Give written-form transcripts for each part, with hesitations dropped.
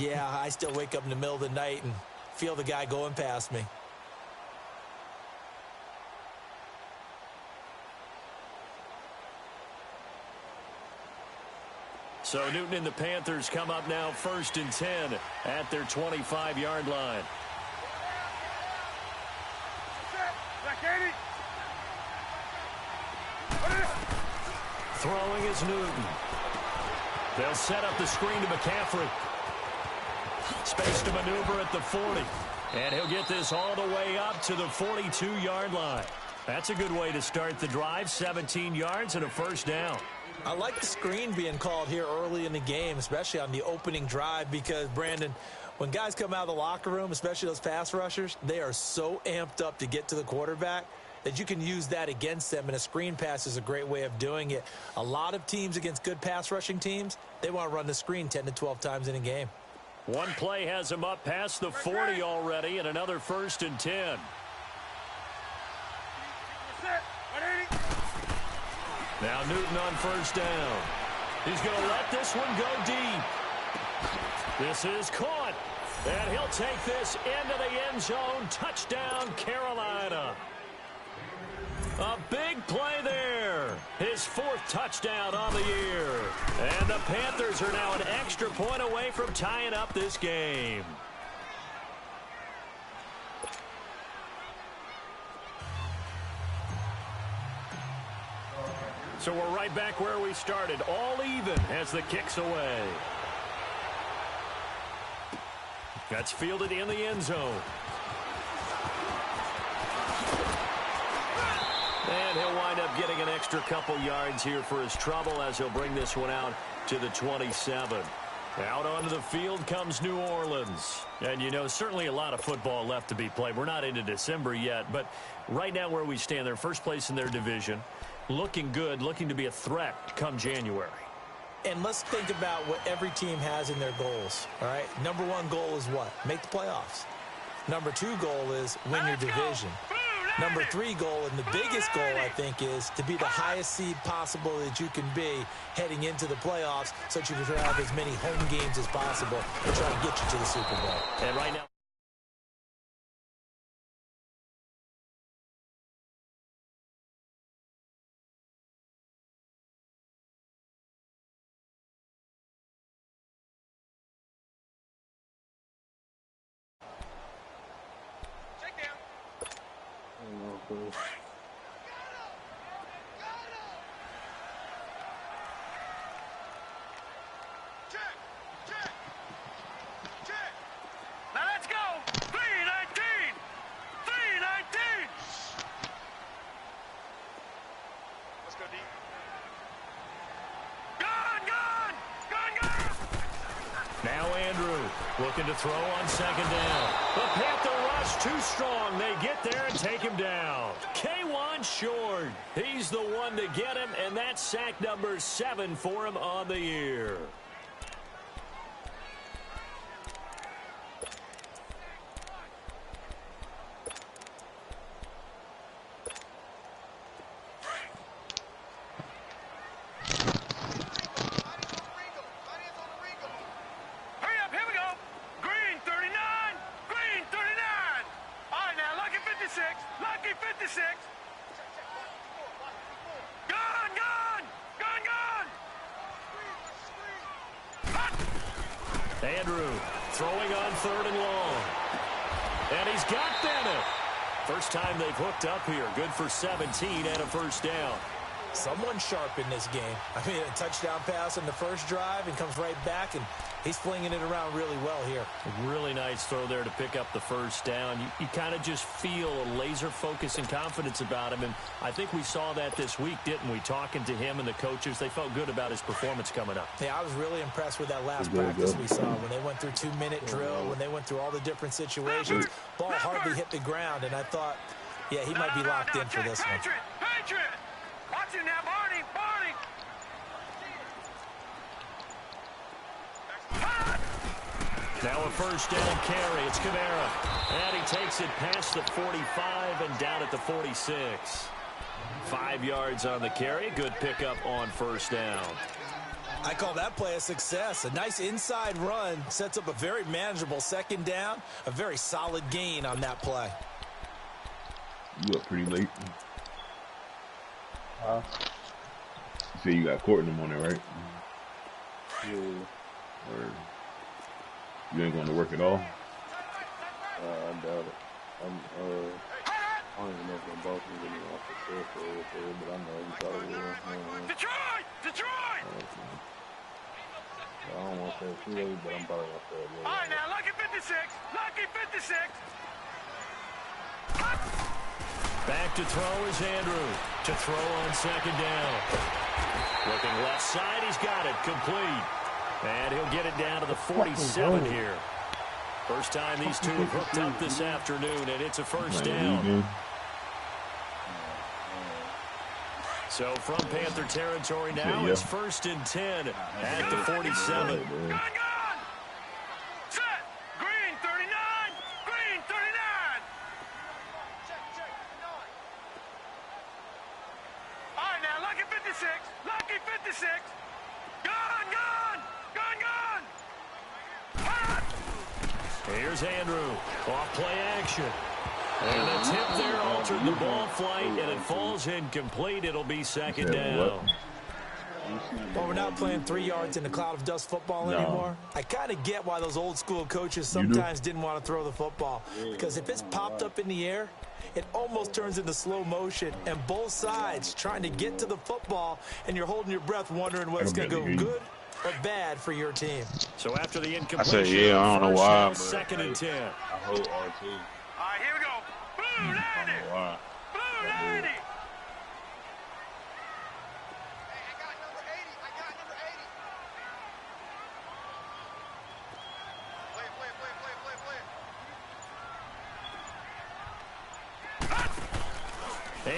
Yeah, I still wake up in the middle of the night and feel the guy going past me. So Newton and the Panthers come up now 1st and 10 at their 25-yard line. Throwing is Newton. They'll set up the screen to McCaffrey. Space to maneuver at the 40. And he'll get this all the way up to the 42-yard line. That's a good way to start the drive. 17 yards and a first down. I like the screen being called here early in the game, especially on the opening drive, because, Brandon, when guys come out of the locker room, especially those pass rushers, they are so amped up to get to the quarterback that you can use that against them, and a screen pass is a great way of doing it. A lot of teams against good pass rushing teams, they want to run the screen 10 to 12 times in a game. One play has him up past the 40 already, and another 1st and 10. Now Newton on first down. He's going to let this one go deep. This is caught. And he'll take this into the end zone. Touchdown, Carolina. A big play there. His 4th touchdown on the year. And the Panthers are now an extra point away from tying up this game. So we're right back where we started, all even as the kick's away. That's fielded in the end zone. And he'll wind up getting an extra couple yards here for his trouble as he'll bring this one out to the 27. Out onto the field comes New Orleans. And, you know, certainly a lot of football left to be played. We're not into December yet, but right now where we stand, they're first place in their division. Looking good, looking to be a threat come January. And let's think about what every team has in their goals, all right? Number 1 goal is what? Make the playoffs. Number 2 goal is win your division. Number 3 goal, and the biggest goal, I think, is to be the highest seed possible that you can be heading into the playoffs so that you can have as many home games as possible and try to get you to the Super Bowl. And right now, Now let's go! 319! 319! Let's go deep. Gone! now Andrew looking to throw on 2nd down. The Panther rush too strong. They get there and take him down. K1 short. He's the one to get him, and that's sack number 7 for him on the year. Andrew throwing on 3rd and long. And he's got Bennett. First time they've hooked up here. Good for 17 and a first down. Someone sharp in this game. I mean, a touchdown pass on the first drive and comes right back, and he's flinging it around really well here. A really nice throw there to pick up the first down. You kind of just feel a laser focus and confidence about him, and I think we saw that this week, didn't we? Talking to him and the coaches, they felt good about his performance coming up. Yeah, I was really impressed with that last practice we saw when they went through 2-minute drill, when they went through all the different situations. Ball hardly hit the ground, and I thought, yeah, he might be locked in for this one. Patriot! Watch it now, Barney! Now a first down carry. It's Kamara. And he takes it past the 45 and down at the 46. 5 yards on the carry. Good pickup on first down. I call that play a success. A nice inside run sets up a very manageable second down, a very solid gain on that play. You up pretty late. Huh? You say you got court in the morning, right? Yeah. Or you ain't going to work at all? I doubt it. I don't even know if my boss is getting off the shift or whatever, but I know he probably will. Detroit! Detroit! I don't want to say too late, but I'm probably going to say it later. All right, now, lucky 56. Lucky 56. Back to throw is Andrew. To throw on second down. Looking left side, he's got it. Complete. And he'll get it down to the 47 here. First time these two have hooked up this afternoon, and it's a first down. So from Panther territory now, it's 1st and 10 at the 47. Gun! Set! Green 39! Green 39! Check. All right, now, lucky 56. Lucky 56. Gun! Hot! Here's Andrew. Off play action. And the tip there altered the ball flight, and it falls incomplete. It'll be second down. Well, we're not playing 3 yards in a cloud of dust football anymore. I kind of get why those old school coaches sometimes didn't want to throw the football. Because if it's popped up in the air, it almost turns into slow motion. And both sides trying to get to the football, and you're holding your breath wondering whether it's going to go good or bad for your team. So after the incompletion, I said, yeah, I don't know why. Down, 2nd and 10. I hope RT. All right, here we go. Blue 90! Why? Blue 90!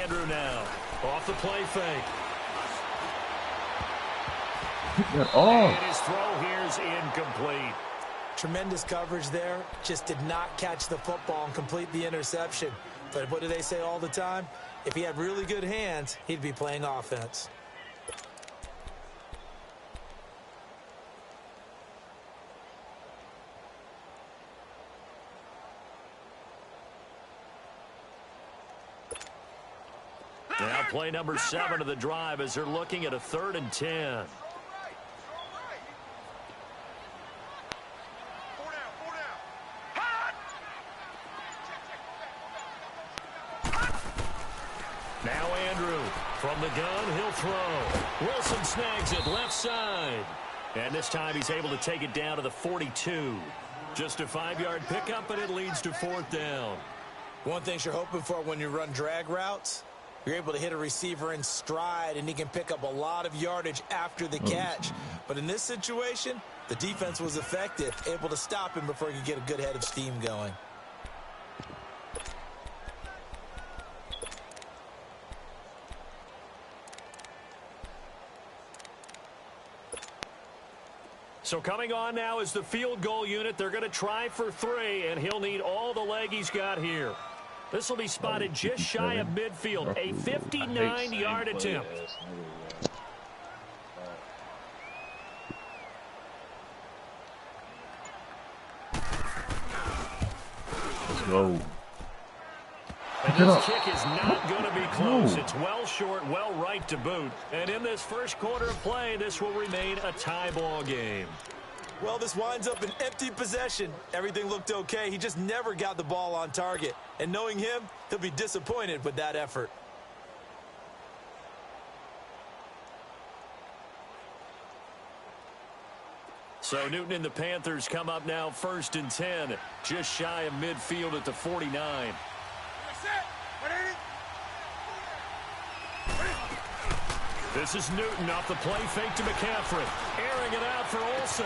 Andrew now. Off the play fake. And his throw here's incomplete. Tremendous coverage there. Just did not catch the football and complete the interception. But what do they say all the time? If he had really good hands, he'd be playing offense. Now play number 7 of the drive as they're looking at a 3rd and 10. Now Andrew from the gun, he'll throw. Wilson snags it left side. And this time he's able to take it down to the 42. Just a 5-yard pickup, and it leads to 4th down. One thing you're hoping for when you run drag routes, you're able to hit a receiver in stride, and he can pick up a lot of yardage after the catch. But in this situation, the defense was effective, able to stop him before he could get a good head of steam going. So coming on now is the field goal unit. They're going to try for 3, and he'll need all the leg he's got here. This will be spotted just shy of midfield, a 59-yard attempt. Let's go. And this kick is not going to be close. It's well short, well right to boot. And in this first quarter of play, this will remain a tie ball game. Well, this winds up an empty possession. Everything looked okay. He just never got the ball on target. And knowing him, he'll be disappointed with that effort. So Newton and the Panthers come up now 1st and 10, just shy of midfield at the 49. This is Newton off the play fake to McCaffrey. Airing it out for Olsen.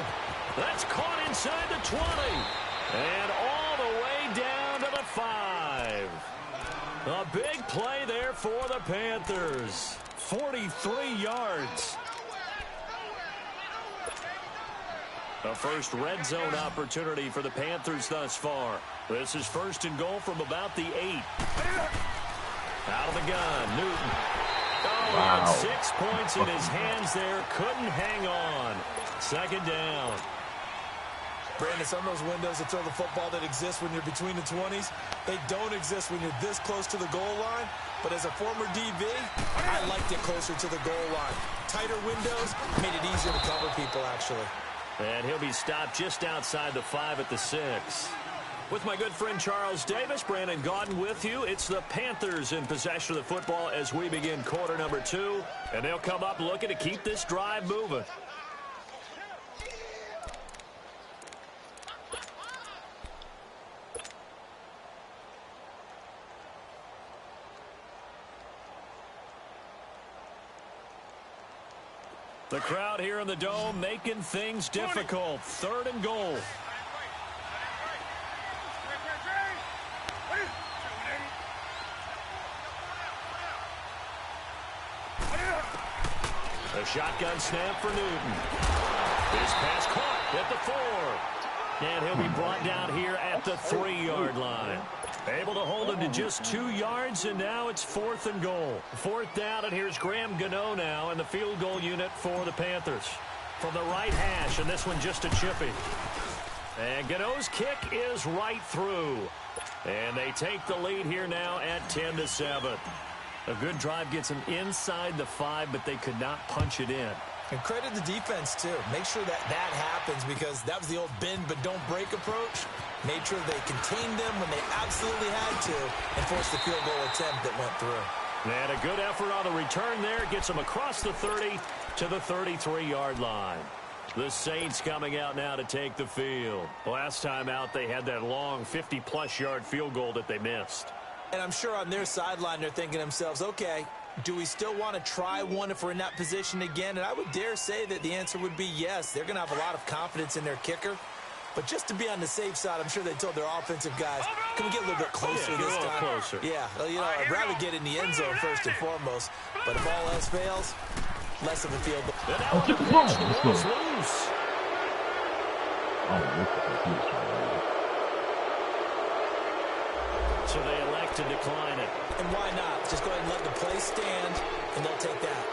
That's caught inside the 20. And all the way down to the 5. A big play there for the Panthers. 43 yards. A first red zone opportunity for the Panthers thus far. This is 1st and goal from about the 8. Out of the gun, Newton. Oh, He had 6 points in his hands there. Couldn't hang on. Second down. Brandon, some of those windows to throw the football that exist when you're between the 20s, they don't exist when you're this close to the goal line. But as a former DB, I liked it closer to the goal line. Tighter windows made it easier to cover people, actually. And he'll be stopped just outside the 5 at the 6. With my good friend Charles Davis, Brandon Gaudin with you. It's the Panthers in possession of the football as we begin quarter number 2. And they'll come up looking to keep this drive moving. The crowd here in the Dome making things difficult. 3rd and goal. A shotgun snap for Newton. His pass caught at the 4. And he'll be brought down here at the 3-yard line. Able to hold him to just 2 yards, and now it's 4th and goal. 4th down, and here's Graham Gano now in the field goal unit for the Panthers. From the right hash, and this one just a chippy. And Gano's kick is right through. And they take the lead here now at 10-7. A good drive gets them inside the 5, but they could not punch it in. And credit the defense, too. Make sure that happens, because that was the old bend but don't break approach. Made sure they contained them when they absolutely had to and forced the field goal attempt that went through. And a good effort on the return there. Gets them across the 30 to the 33-yard line. The Saints coming out now to take the field. Last time out, they had that long 50-plus yard field goal that they missed. And I'm sure on their sideline they're thinking to themselves, okay, do we still want to try one if we're in that position again? And I would dare say that the answer would be yes. They're going to have a lot of confidence in their kicker. But just to be on the safe side, I'm sure they told their offensive guys, can we get a little bit closer this time? Closer. Yeah, well, you know, I'd rather get in the end zone first and foremost. But if all else fails, less of a field goal. And now the pitch, the ball's loose. So they elect to decline it. And why not? Just go ahead and let the play stand, and they'll take that.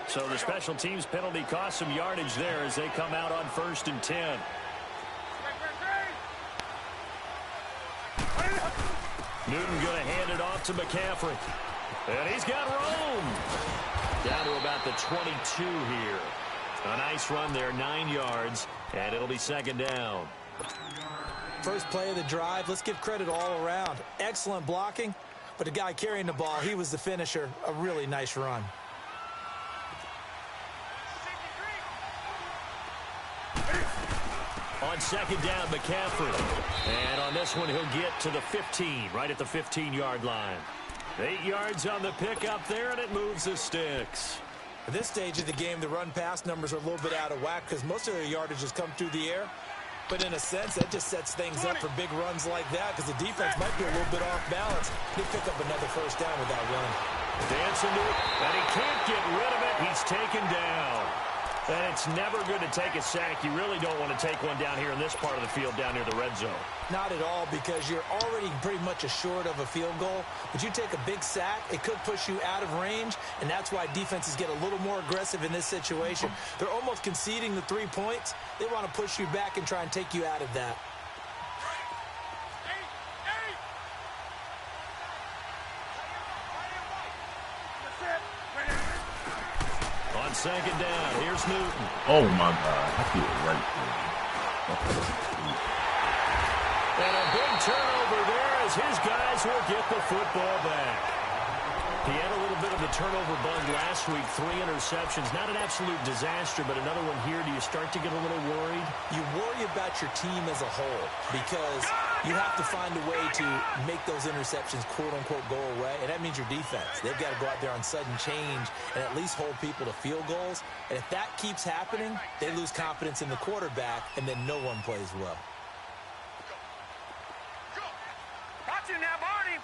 So the special teams penalty cost some yardage there as they come out on 1st and 10. Newton going to hand it off to McCaffrey. And he's got room. Down to about the 22 here. A nice run there, 9 yards, and it'll be 2nd down. First play of the drive, let's give credit all around. Excellent blocking, but the guy carrying the ball, he was the finisher. A really nice run. On 2nd down, McCaffrey. And on this one, he'll get to the 15, right at the 15-yard line. 8 yards on the pickup there, and it moves the sticks. At this stage of the game, the run-pass numbers are a little bit out of whack because most of their yardage has come through the air. But in a sense, that just sets things up for big runs like that because the defense might be a little bit off balance. They pick up another first down with that run. Dancing to it, and he can't get rid of it. He's taken down. And it's never good to take a sack. You really don't want to take one down here in this part of the field down near the red zone. Not at all, because you're already pretty much assured of a field goal. But you take a big sack, it could push you out of range, and that's why defenses get a little more aggressive in this situation. They're almost conceding the 3 points. They want to push you back and try and take you out of that. On 2nd down, here's Newton. Oh, my God. I feel it right there. And a big turnover there as his guys will get the football back. He had a little bit of a turnover bug last week, 3 interceptions. Not an absolute disaster, but another one here. Do you start to get a little worried? You worry about your team as a whole because you have to find a way to make those interceptions, quote-unquote, go away, and that means your defense. They've got to go out there on sudden change and at least hold people to field goals. And if that keeps happening, they lose confidence in the quarterback, and then no one plays well. Watch it now, Barney!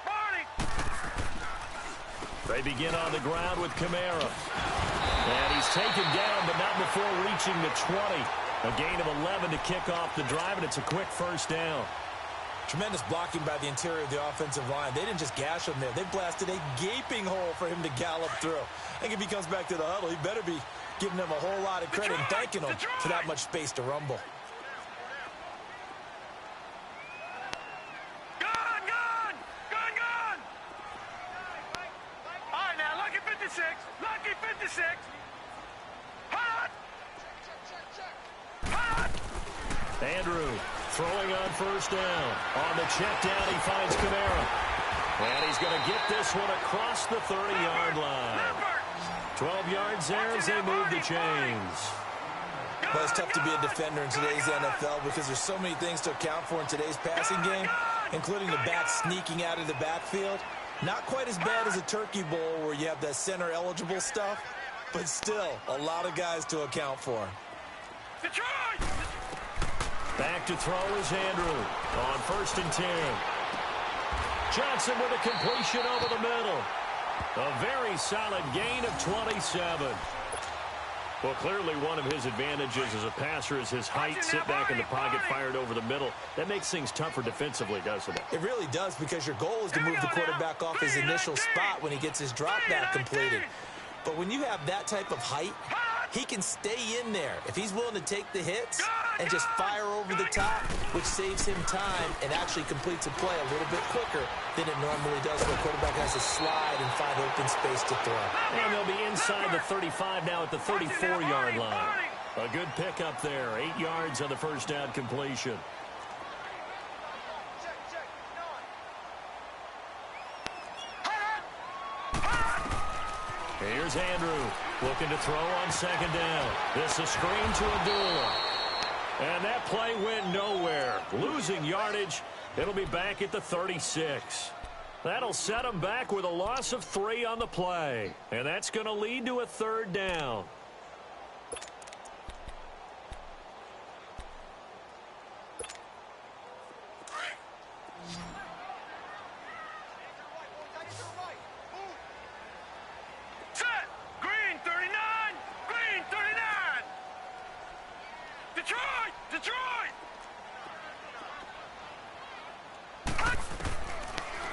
They begin on the ground with Kamara. And he's taken down, but not before reaching the 20. A gain of 11 to kick off the drive, and it's a quick first down. Tremendous blocking by the interior of the offensive line. They didn't just gash him there. They blasted a gaping hole for him to gallop through. I think if he comes back to the huddle, he better be giving them a whole lot of credit and thanking them for that much space to rumble. All right, now, lucky 56. Lucky 56. Hot! Hot! Andrew throwing on first down. On the check down, he finds Kamara. And he's going to get this one across the 30-yard line. 12 yards there as they move the chains. Well, it's tough to be a defender in today's NFL because there's so many things to account for in today's passing game, including the back sneaking out of the backfield. Not quite as bad as a turkey bowl where you have that center-eligible stuff, but still a lot of guys to account for. Back to throw is Andrew on 1st and 10. Johnson with a completion over the middle. A very solid gain of 27. Well, clearly one of his advantages as a passer is his height. Sit back in the pocket, fired over the middle. That makes things tougher defensively, doesn't it? It really does, because your goal is to move the quarterback off his initial spot when he gets his drop back completed. But when you have that type of height, he can stay in there if he's willing to take the hits and just fire over the top, which saves him time and actually completes a play a little bit quicker than it normally does when a quarterback has to slide and find open space to throw. And they'll be inside the 35 now at the 34-yard line. A good pickup there. 8 yards on the first down completion. Here's Andrew looking to throw on 2nd down. This is screen to Abdullah. And that play went nowhere. Losing yardage. It'll be back at the 36. That'll set them back with a loss of 3 on the play. And that's going to lead to a 3rd down.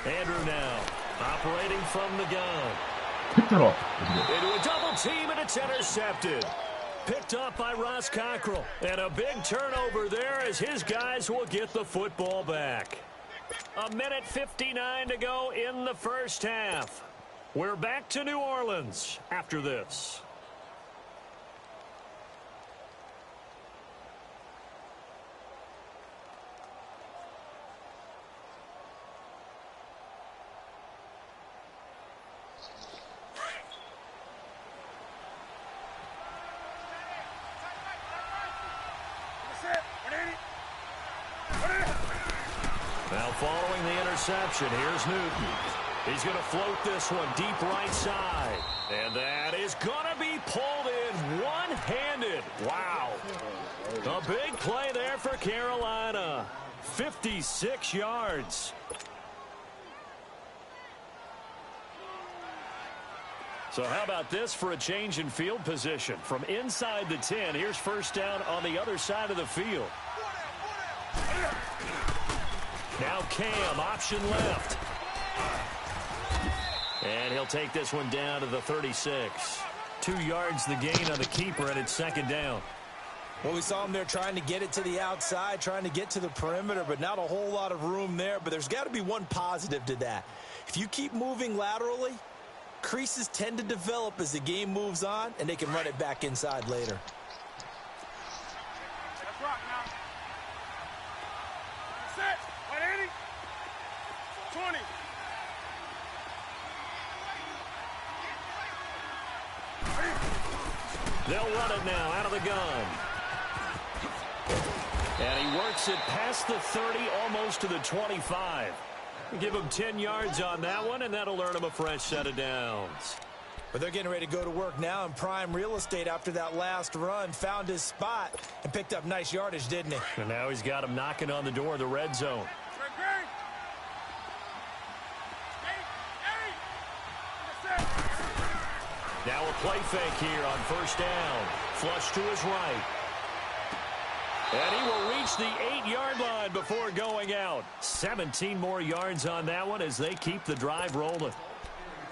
Andrew now operating from the gun. Picked it off. Into a double team, and it's intercepted. Picked up by Ross Cockrell. And a big turnover there as his guys will get the football back. 1:59 to go in the first half. We're back to New Orleans after this. Now following the interception, here's Newton. He's going to float this one deep right side. And that is going to be pulled in one-handed. Wow. A big play there for Carolina. 56 yards. So how about this for a change in field position? From inside the 10, here's first down on the other side of the field. Now Cam, option left. And he'll take this one down to the 36. 2 yards the gain on the keeper, and it's 2nd down. Well, we saw him there trying to get it to the outside, trying to get to the perimeter, but not a whole lot of room there. But there's got to be one positive to that. If you keep moving laterally, creases tend to develop as the game moves on, and they can run it back inside later. Let's rock now. Set. 180. 20. They'll run it now out of the gun. And he works it past the 30, almost to the 25. Give him 10 yards on that one, and that'll earn him a fresh set of downs. But they're getting ready to go to work now in prime real estate after that last run. Found his spot and picked up nice yardage, didn't he? And now he's got him knocking on the door of the red zone. Now a play fake here on first down. Flush to his right. And he will reach the 8-yard line before going out. 17 more yards on that one as they keep the drive rolling.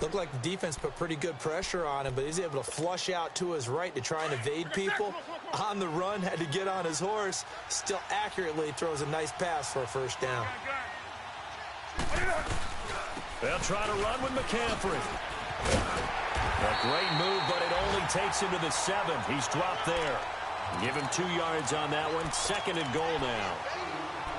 Looked like the defense put pretty good pressure on him, but he's able to flush out to his right to try and evade people. On the run, had to get on his horse. Still accurately throws a nice pass for a first down. They'll try to run with McCaffrey. A great move, but it only takes him to the 7. He's dropped there. Give him 2 yards on that one. 2nd and goal now.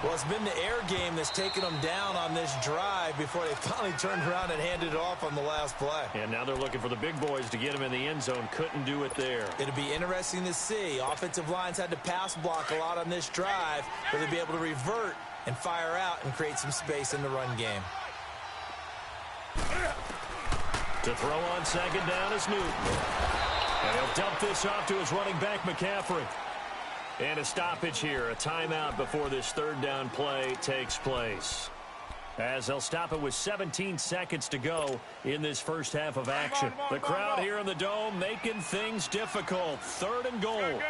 Well, it's been the air game that's taken them down on this drive before they finally turned around and handed it off on the last play. And now they're looking for the big boys to get him in the end zone. Couldn't do it there. It'll be interesting to see. Offensive lines had to pass block a lot on this drive. Will they be able to revert and fire out and create some space in the run game? To throw on 2nd down is Newton. And he'll dump this off to his running back, McCaffrey. And a stoppage here, a timeout before this 3rd down play takes place. As they'll stop it with 17 seconds to go in this first half of action. The crowd here in the Dome making things difficult. 3rd and goal.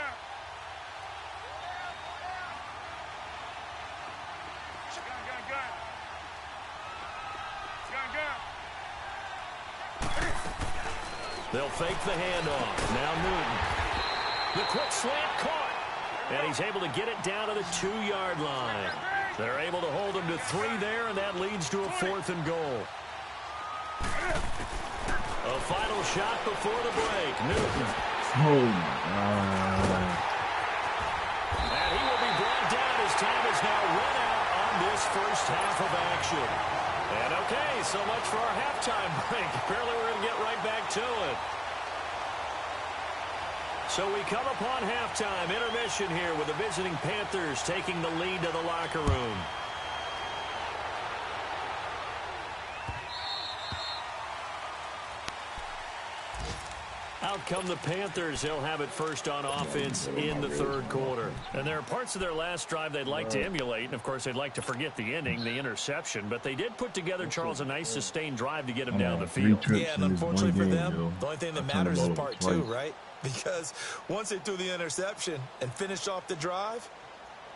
They'll fake the handoff. Now Newton. The quick slant caught. And he's able to get it down to the 2-yard line. They're able to hold him to 3 there, and that leads to a 4th and goal. A final shot before the break. Newton. Oh, my God. And he will be brought down as time is now run out on this first half of action. And okay, so much for our halftime break. Apparently we're going to get right back to it. So we come upon halftime, intermission here with the visiting Panthers taking the lead to the locker room. Out come the Panthers. They'll have it first on offense in the 3rd quarter. And there are parts of their last drive they'd like to emulate. And, of course, they'd like to forget the ending, the interception. But they did put together, Charles, a nice sustained drive to get him down the field. Yeah, and unfortunately for them, the only thing that matters is part 2, right? Because once they threw the interception and finished off the drive,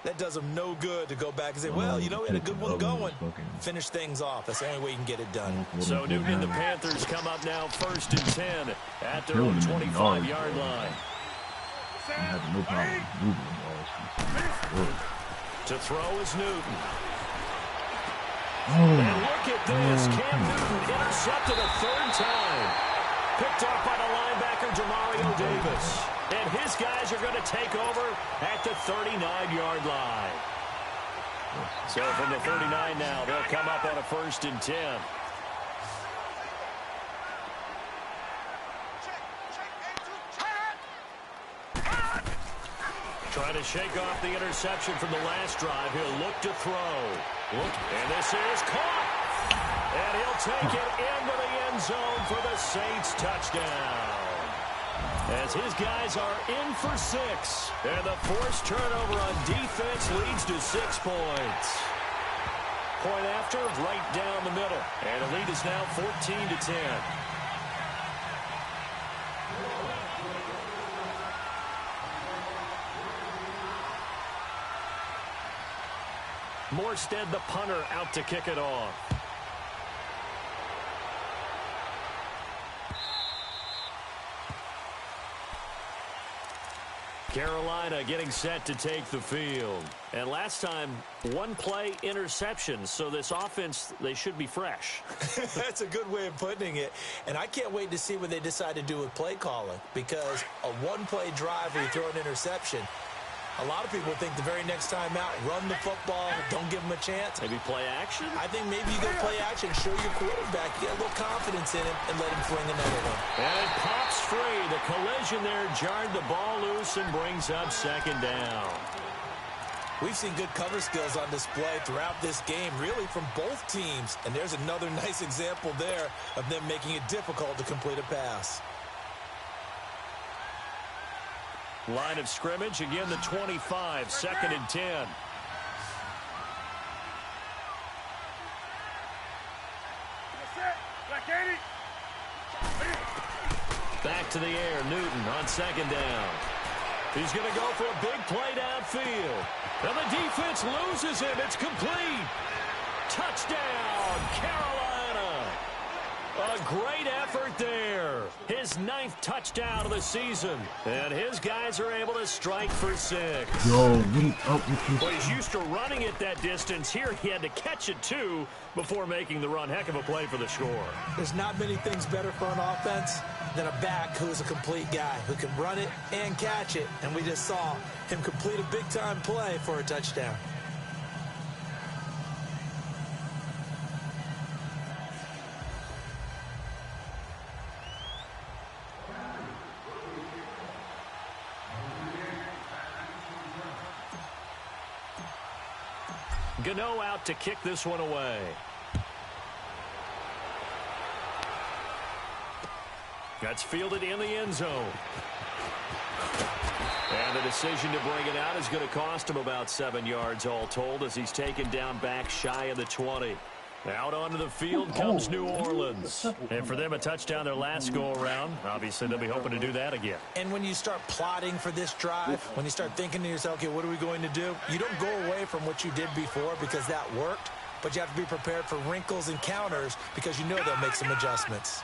that does them no good to go back and say, well, you know, we had a good one going. Finish things off. That's the only way you can get it done. So Newton and the Panthers come up now 1st and 10 at their own 25-yard line. No problem moving. To throw is Newton. Oh. And look at this. Cam Newton intercepted a 3rd time. Picked off by the linebacker, Demario Davis. And his guys are going to take over at the 39-yard line. So from the 39 now, they'll come up on a 1st and 10. Trying to shake off the interception from the last drive. He'll look to throw. And this is caught. And he'll take it into the end zone for the Saints touchdown. As his guys are in for 6. And the forced turnover on defense leads to 6 points. Point after, right down the middle. And the lead is now 14-10. Morstead, the punter, out to kick it off. Carolina getting set to take the field. And last time, 1-play interception. So this offense, they should be fresh. That's a good way of putting it. And I can't wait to see what they decide to do with play calling. Because a 1-play drive where you throw an interception, a lot of people think the very next time out, run the football, don't give them a chance. Maybe play action? I think maybe you go play action, show your quarterback, get a little confidence in him, and let him fling another one. And it pops free. The collision there jarred the ball loose and brings up 2nd down. We've seen good cover skills on display throughout this game, really from both teams. And there's another nice example there of them making it difficult to complete a pass. Line of scrimmage, again the 25, 2nd and 10. Back to the air, Newton on 2nd down. He's going to go for a big play downfield. And the defense loses him. It's complete. Touchdown, Carolina. A great effort there. His 9th touchdown of the season. And his guys are able to strike for 6. Yo, Well, he's used to running it that distance. Here he had to catch it, too, before making the run. Heck of a play for the score. There's not many things better for an offense than a back who's a complete guy who can run it and catch it. And we just saw him complete a big-time play for a touchdown. Gano out to kick this one away. That's fielded in the end zone. And the decision to bring it out is going to cost him about 7 yards all told as he's taken down back shy of the 20. Out onto the field comes New Orleans. And for them, a touchdown their last go-around. Obviously, they'll be hoping to do that again. And when you start plotting for this drive, when you start thinking to yourself, okay, what are we going to do? You don't go away from what you did before because that worked, but you have to be prepared for wrinkles and counters because you know they'll make some adjustments.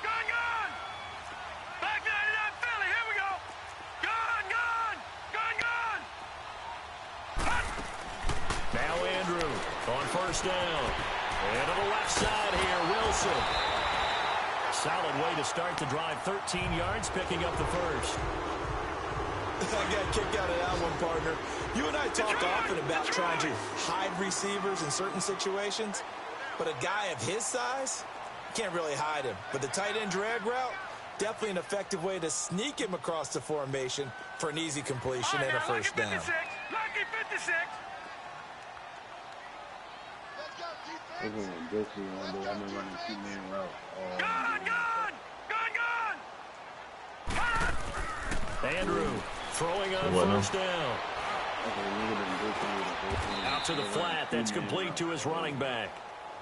Back 99 Philly, here we go. Now Andrew on first down. And to the left side here, Wilson. Solid way to start the drive. 13 yards, picking up the first. I got kicked out of that one, partner. You and I talk often about trying to hide receivers in certain situations, but a guy of his size, can't really hide him. But the tight end drag route, definitely an effective way to sneak him across the formation for an easy completion and a first down. Lucky 56. I've been running 2-man route. Andrew throwing on first down. Out to the flat. That's complete to his running back.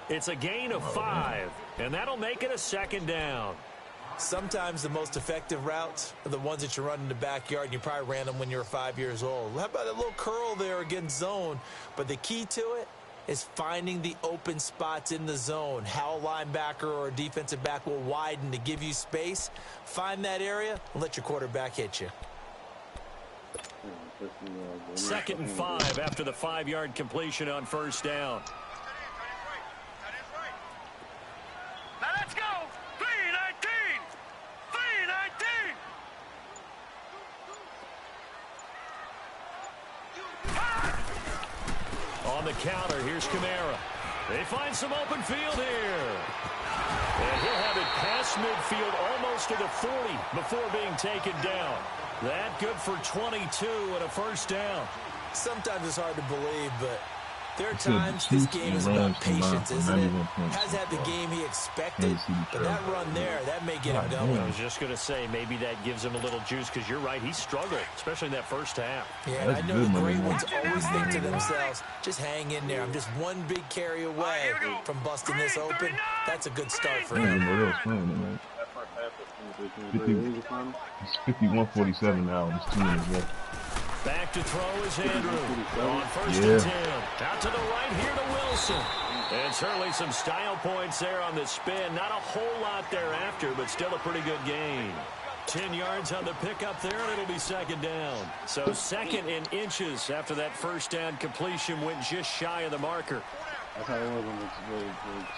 It's a gain of 5, and that'll make it a second down. Sometimes the most effective routes are the ones that you run in the backyard, and you probably ran them when you were 5 years old. How about a little curl there against zone? But the key to it is finding the open spots in the zone. How a linebacker or a defensive back will widen to give you space. Find that area and let your quarterback hit you. 2nd and 5 after the 5-yard completion on first down. Now let's go. 3-19. 3-19. On the counter, here's Kamara. They find some open field here. And he'll have it past midfield almost to the 40 before being taken down. That good for 22 and a first down. Sometimes it's hard to believe, but there are times this game is about patience, isn't it? Has had the game he expected, but that run there, that may get him going. I was just going to say, maybe that gives him a little juice because you're right, he struggled, especially in that first half. Yeah, and I know the great ones always think to themselves, just hang in there. I'm just one big carry away from busting this open. That's a good start for him. It's 51-47 now. It's 2 minutes left. Back to throw is Andrew. On first and 10. Out to the right here to Wilson. And certainly some style points there on the spin. Not a whole lot thereafter, but still a pretty good gain. 10 yards on the pickup there, and it'll be second down. So 2nd in inches after that first down completion went just shy of the marker. That's how it was when the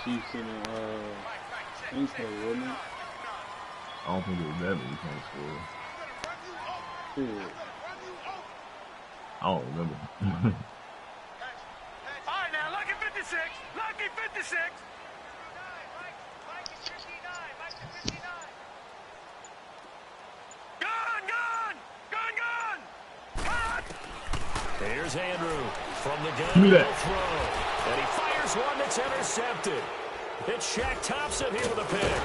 Chiefs and Saints played, wasn't it? I don't think it was that many points for. Yeah. I don't remember. All right, now, lucky 56. Lucky 56. Here's Andrew from the gun. Give me that. Throw. And he fires one that's intercepted. It's Shaq Thompson here with a pick.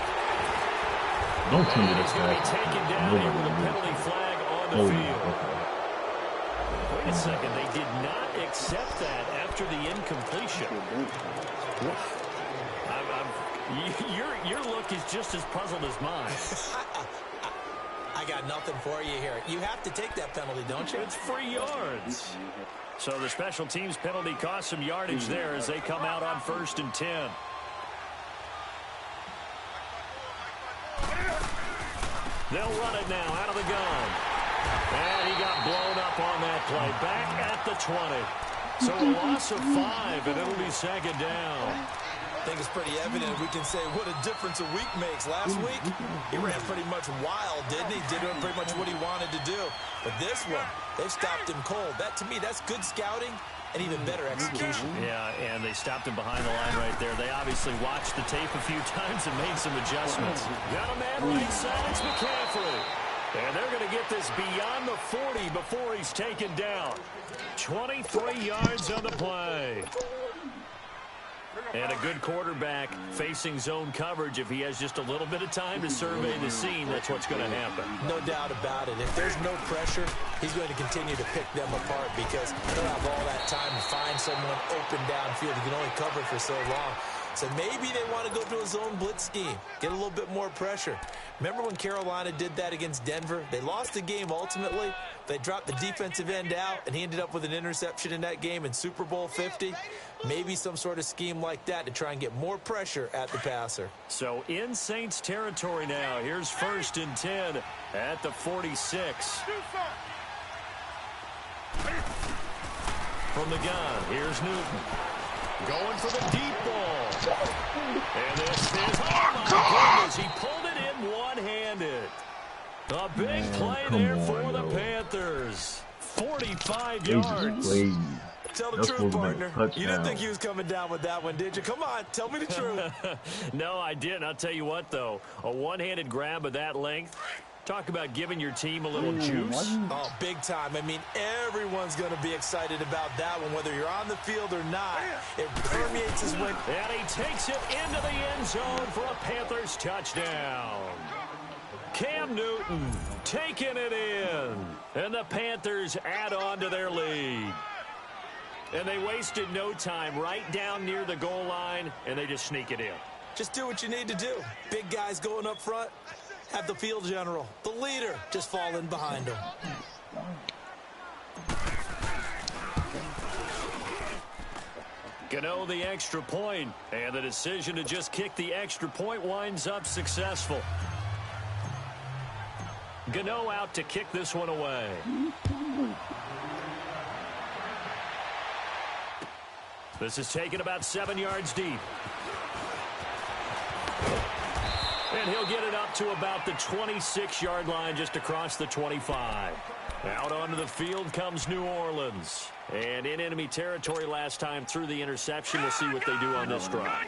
Don't tell me He's that's going to be taken down here with a penalty flag on the field. Okay. Wait a second. They did not accept that after the incompletion. Your look is just as puzzled as mine. I got nothing for you here. You have to take that penalty, don't you? It's 3 yards. So the special teams penalty cost some yardage there as they come out on 1st and 10. They'll run it now out of the gun. And he got blown up on that play. Back at the 20. So a loss of 5, and it'll be 2nd down. I think it's pretty evident we can say what a difference a week makes. Last week, he ran pretty much wild, didn't he? Did pretty much what he wanted to do. But this one, they've stopped him cold. That, to me, that's good scouting and even better execution. Yeah, and they stopped him behind the line right there. They obviously watched the tape a few times and made some adjustments. Got a man right side. It's McCaffrey. And they're going to get this beyond the 40 before he's taken down. 23 yards on the play. And a good quarterback facing zone coverage. If he has just a little bit of time to survey the scene, that's what's going to happen. No doubt about it. If there's no pressure, he's going to continue to pick them apart because he'll have all that time to find someone open downfield. He can only cover for so long. So maybe they want to go to a zone blitz scheme, get a little bit more pressure. Remember when Carolina did that against Denver? They lost the game ultimately. They dropped the defensive end out, and he ended up with an interception in that game in Super Bowl 50. Maybe some sort of scheme like that to try and get more pressure at the passer. So in Saints territory now. Here's 1st and 10 at the 46. From the gun, here's Newton. Going for the deep ball. And this is, oh my goodness, he pulled it in one-handed. A big play there for the Panthers. 45 yards. Tell the truth, partner. You didn't think he was coming down with that one, did you? Come on, tell me the truth. No, I didn't. I'll tell you what, though. A one-handed grab of that length. Talk about giving your team a little juice. Oh, big time. I mean, everyone's going to be excited about that one, whether you're on the field or not. It permeates his win. And he takes it into the end zone for a Panthers touchdown. Cam Newton taking it in. And the Panthers add on to their lead. And they wasted no time right down near the goal line, and they just sneak it in. Just do what you need to do. Big guys going up front. Have the field general, the leader, just fall in behind him. Gano the extra point, and the decision to just kick the extra point winds up successful. Gano out to kick this one away. This is taken about 7 yards deep. And he'll get it up to about the 26-yard line just across the 25. Out onto the field comes New Orleans. And in enemy territory last time through the interception. We'll see what they do on this drive.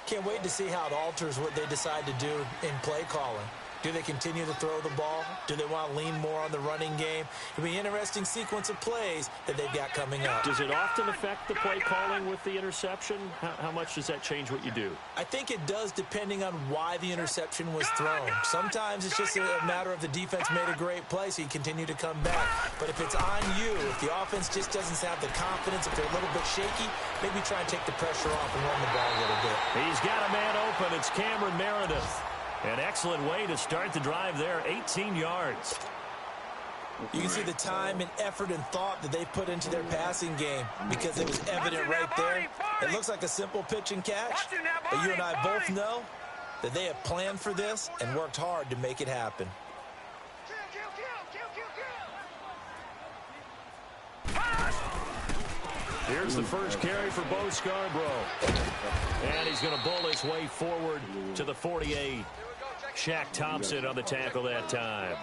Can't wait to see how it alters what they decide to do in play calling. Do they continue to throw the ball? Do they want to lean more on the running game? It'll be an interesting sequence of plays that they've got coming up. Does it often affect the play calling with the interception? How much does that change what you do? I think it does depending on why the interception was thrown. Sometimes it's just a matter of the defense made a great play, so you continue to come back. But if it's on you, if the offense just doesn't have the confidence, if they're a little bit shaky, maybe try and take the pressure off and run the ball a little bit. He's got a man open. It's Cameron Meredith. An excellent way to start the drive there, 18 yards. You can see the time and effort and thought that they put into their passing game because it was evident right there. It looks like a simple pitch and catch, but you and I both know that they have planned for this and worked hard to make it happen. Here's the first carry for Bo Scarborough. And he's going to bull his way forward to the 48. Shaq Thompson on the tackle that time.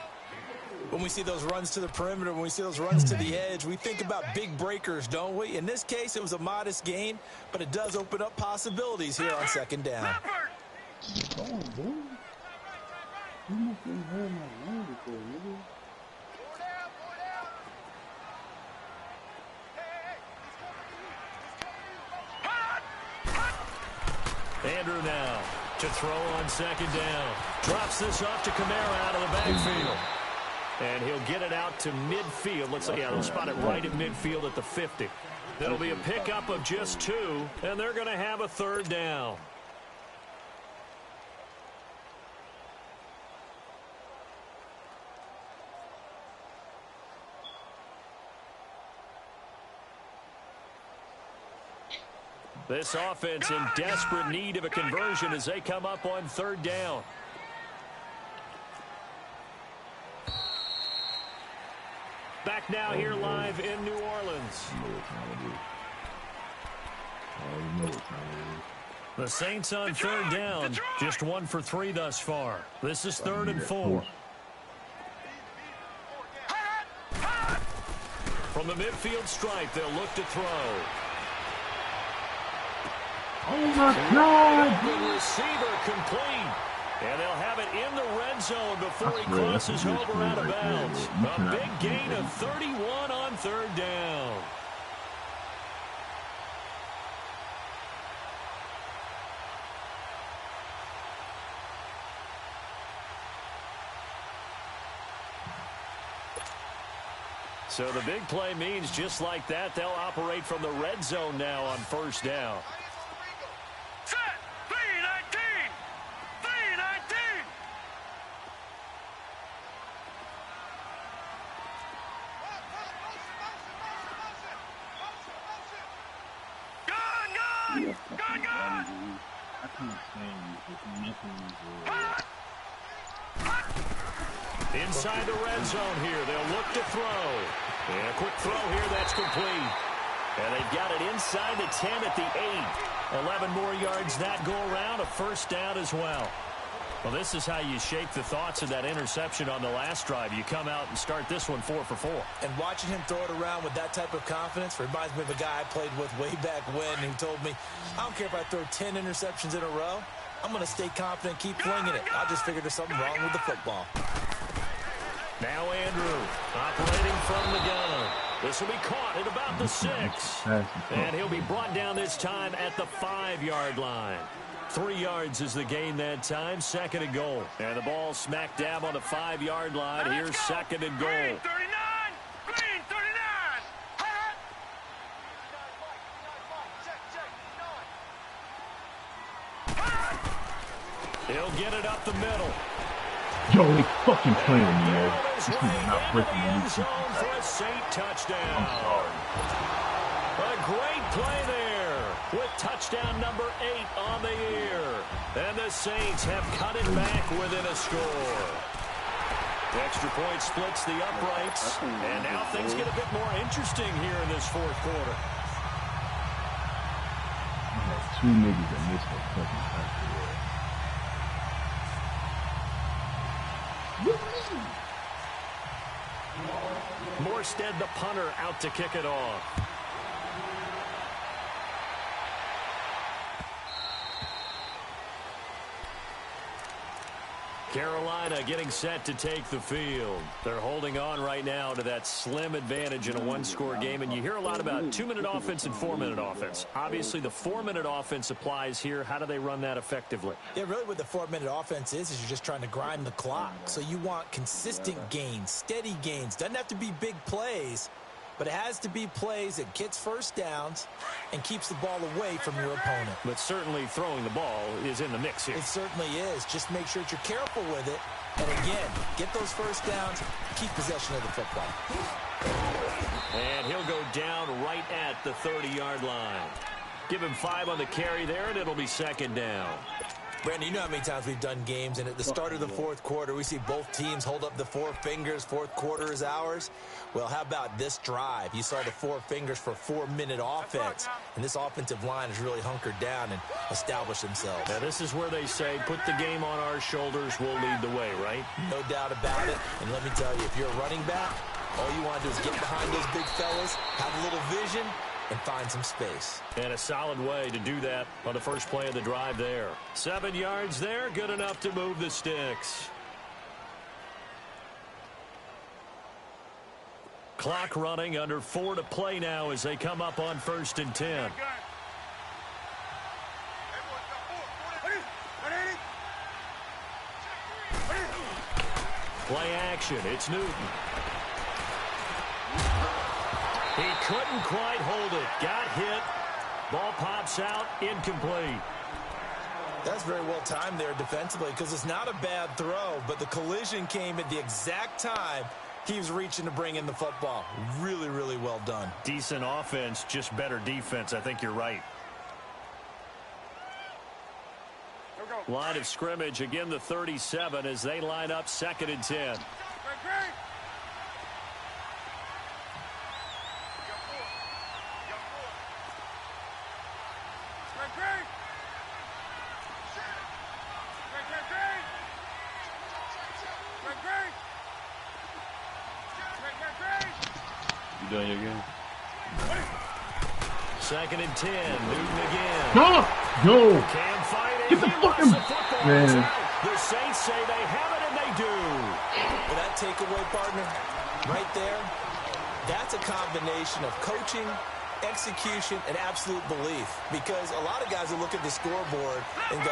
When we see those runs to the perimeter, when we see those runs to the edge, we think about big breakers, don't we? In this case, it was a modest gain, but it does open up possibilities here on second down. Andrew now to throw on second down. Drops this off to Kamara out of the backfield. And he'll get it out to midfield. Looks like, yeah, they'll spot it right at midfield at the 50. That'll be a pickup of just 2, and they're going to have a third down. This offense in desperate need of a conversion as they come up on 3rd down. Back now here live in New Orleans. The Saints on 3rd down, just 1 for 3 thus far. This is 3rd and 4. From the midfield stripe, they'll look to throw. Oh my God! The receiver complete. And they'll have it in the red zone before he crosses over out of bounds. A big gain of 31 on 3rd down. So the big play means just like that, they'll operate from the red zone now on 1st down. Set. 3-19. 3-19. Gun. I can't stand you. Inside the red zone here, they'll look to throw. And a quick throw here, that's complete. And they've got it inside the 10 at the 8. 11 more yards that go around, a 1st down as well. Well, this is how you shake the thoughts of that interception on the last drive. You come out and start this one 4 for 4. And watching him throw it around with that type of confidence reminds me of a guy I played with way back when who told me, I don't care if I throw 10 interceptions in a row. I'm going to stay confident, keep flinging it. I just figured there's something wrong with the football. Now Andrew operating from the gun. This will be caught at about the 6. And he'll be brought down this time at the 5-yard line. 3 yards is the gain that time, 2nd and goal. And the ball smack dab on the 5-yard line. Here's 2nd and goal. Green 39. Green 39. He'll get it up the middle. Yo, they fucking playing me, yo. This is not breaking me. For a Saint touchdown. I'm sorry. A great play there with touchdown number 8 on the year. And the Saints have cut it back within a score. The extra point splits the uprights. And now things get a bit more interesting here in this 4th quarter. I had 2 niggas that missed my fucking touchdown. Morstead, the punter, out to kick it off. Carolina getting set to take the field. They're holding on right now to that slim advantage in a 1-score game. And you hear a lot about 2-minute offense and 4-minute offense. Obviously, the 4-minute offense applies here. How do they run that effectively? Yeah, really what the 4-minute offense is you're just trying to grind the clock. So you want consistent gains, steady gains. Doesn't have to be big plays, but it has to be plays that gets 1st downs and keeps the ball away from your opponent. But certainly throwing the ball is in the mix here. It certainly is. Just make sure that you're careful with it. And again, get those 1st downs, keep possession of the football. And he'll go down right at the 30-yard line. Give him 5 on the carry there, and it'll be 2nd down. Brandon, you know how many times we've done games, and at the start of the 4th quarter, we see both teams hold up the 4 fingers, 4th quarter is ours. Well, how about this drive? You saw the 4 fingers for 4-minute offense, and this offensive line has really hunkered down and established themselves. Now, this is where they say, put the game on our shoulders, we'll lead the way, right? No doubt about it, and let me tell you, if you're a running back, all you want to do is get behind those big fellas, have a little vision, and find some space. And a solid way to do that on the first play of the drive there. 7 yards there, good enough to move the sticks. Clock running, under 4 to play now as they come up on 1st and 10. Play action, it's Newton. He couldn't quite hold it. Got hit. Ball pops out. Incomplete. That's very well timed there defensively because it's not a bad throw, but the collision came at the exact time he was reaching to bring in the football. Really, really well done. Decent offense, just better defense. I think you're right. Line of scrimmage, again the 37 as they line up 2nd and 10. You done your game? 2nd and 10. Newton again. Go! Cam fighting. Get the fucking man. The Saints say they have it, and they do. Well, that takeaway, partner, right there, that's a combination of coaching, execution, and absolute belief. Because a lot of guys will look at the scoreboard and go,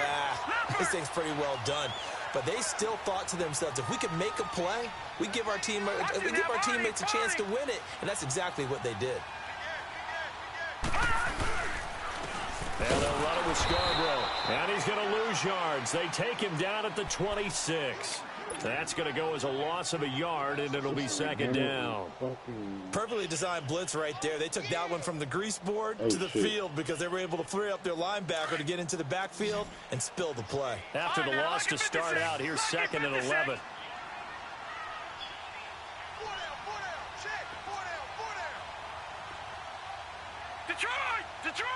this thing's pretty well done. But they still thought to themselves, if we can make a play, we give our teammates a chance to win it. And that's exactly what they did. And they'll run it with Scarborough. And he's going to lose yards. They take him down at the 26. That's going to go as a loss of a yard, and it'll be 2nd down. Perfectly designed blitz right there. They took that one from the grease board to the field because they were able to free up their linebacker to get into the backfield and spill the play. After the loss to start out, here's 2nd and 11. Detroit!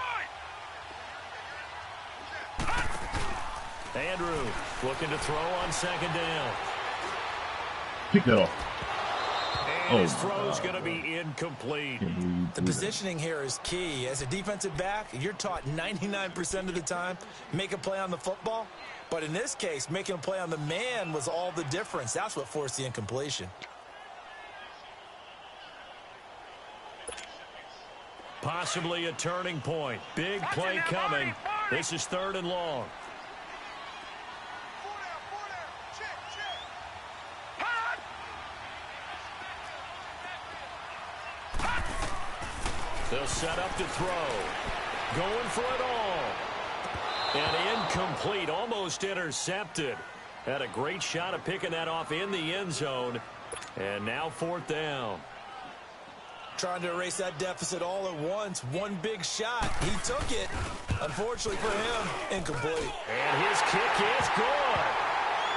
Andrew looking to throw on 2nd down. Pick that off. And his throw's going to be incomplete. The positioning here is key. As a defensive back, you're taught 99% of the time, make a play on the football. But in this case, making a play on the man was all the difference. That's what forced the incompletion. Possibly a turning point. Big play coming. This is 3rd and long. They'll set up to throw. Going for it all. And incomplete, almost intercepted. Had a great shot at picking that off in the end zone. And now 4th down. Trying to erase that deficit all at once. One big shot. He took it. Unfortunately for him, incomplete. And his kick is good.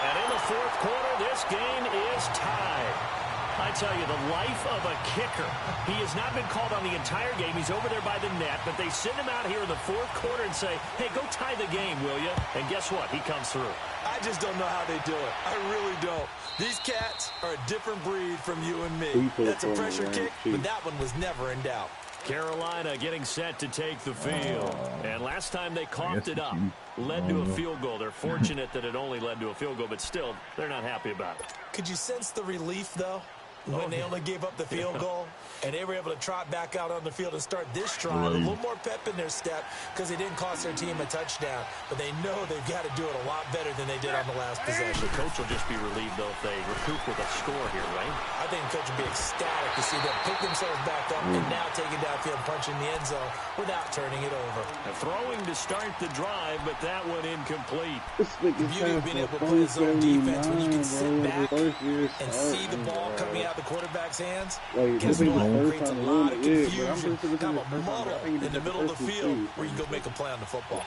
And in the 4th quarter, this game is tied. I tell you, the life of a kicker. He has not been called on the entire game. He's over there by the net, but they send him out here in the 4th quarter and say, hey, go tie the game, will you? And guess what? He comes through. I just don't know how they do it. I really don't. These cats are a different breed from you and me. That's a pressure kick, but that one was never in doubt. Carolina getting set to take the field. And last time they coughed it up, led to a field goal. They're fortunate that it only led to a field goal, but still, they're not happy about it. Could you sense the relief, though, when they only gave up the field goal and they were able to trot back out on the field and start this drive? A little more pep in their step because they didn't cost their team a touchdown, but they know they've got to do it a lot better than they did on the last possession. The coach will just be relieved, though, if they recoup with a score here, right? I think the coach will be ecstatic to see them pick themselves back up and now take it downfield, punching the end zone without turning it over. Throwing to start the drive, but that one incomplete. The beauty of being able to play zone defense when you can sit back and see the ball coming out the quarterback's hands. Guess what? It creates a lot of confusion, kind of a muddle in the middle of the field where you can go make a play on the football.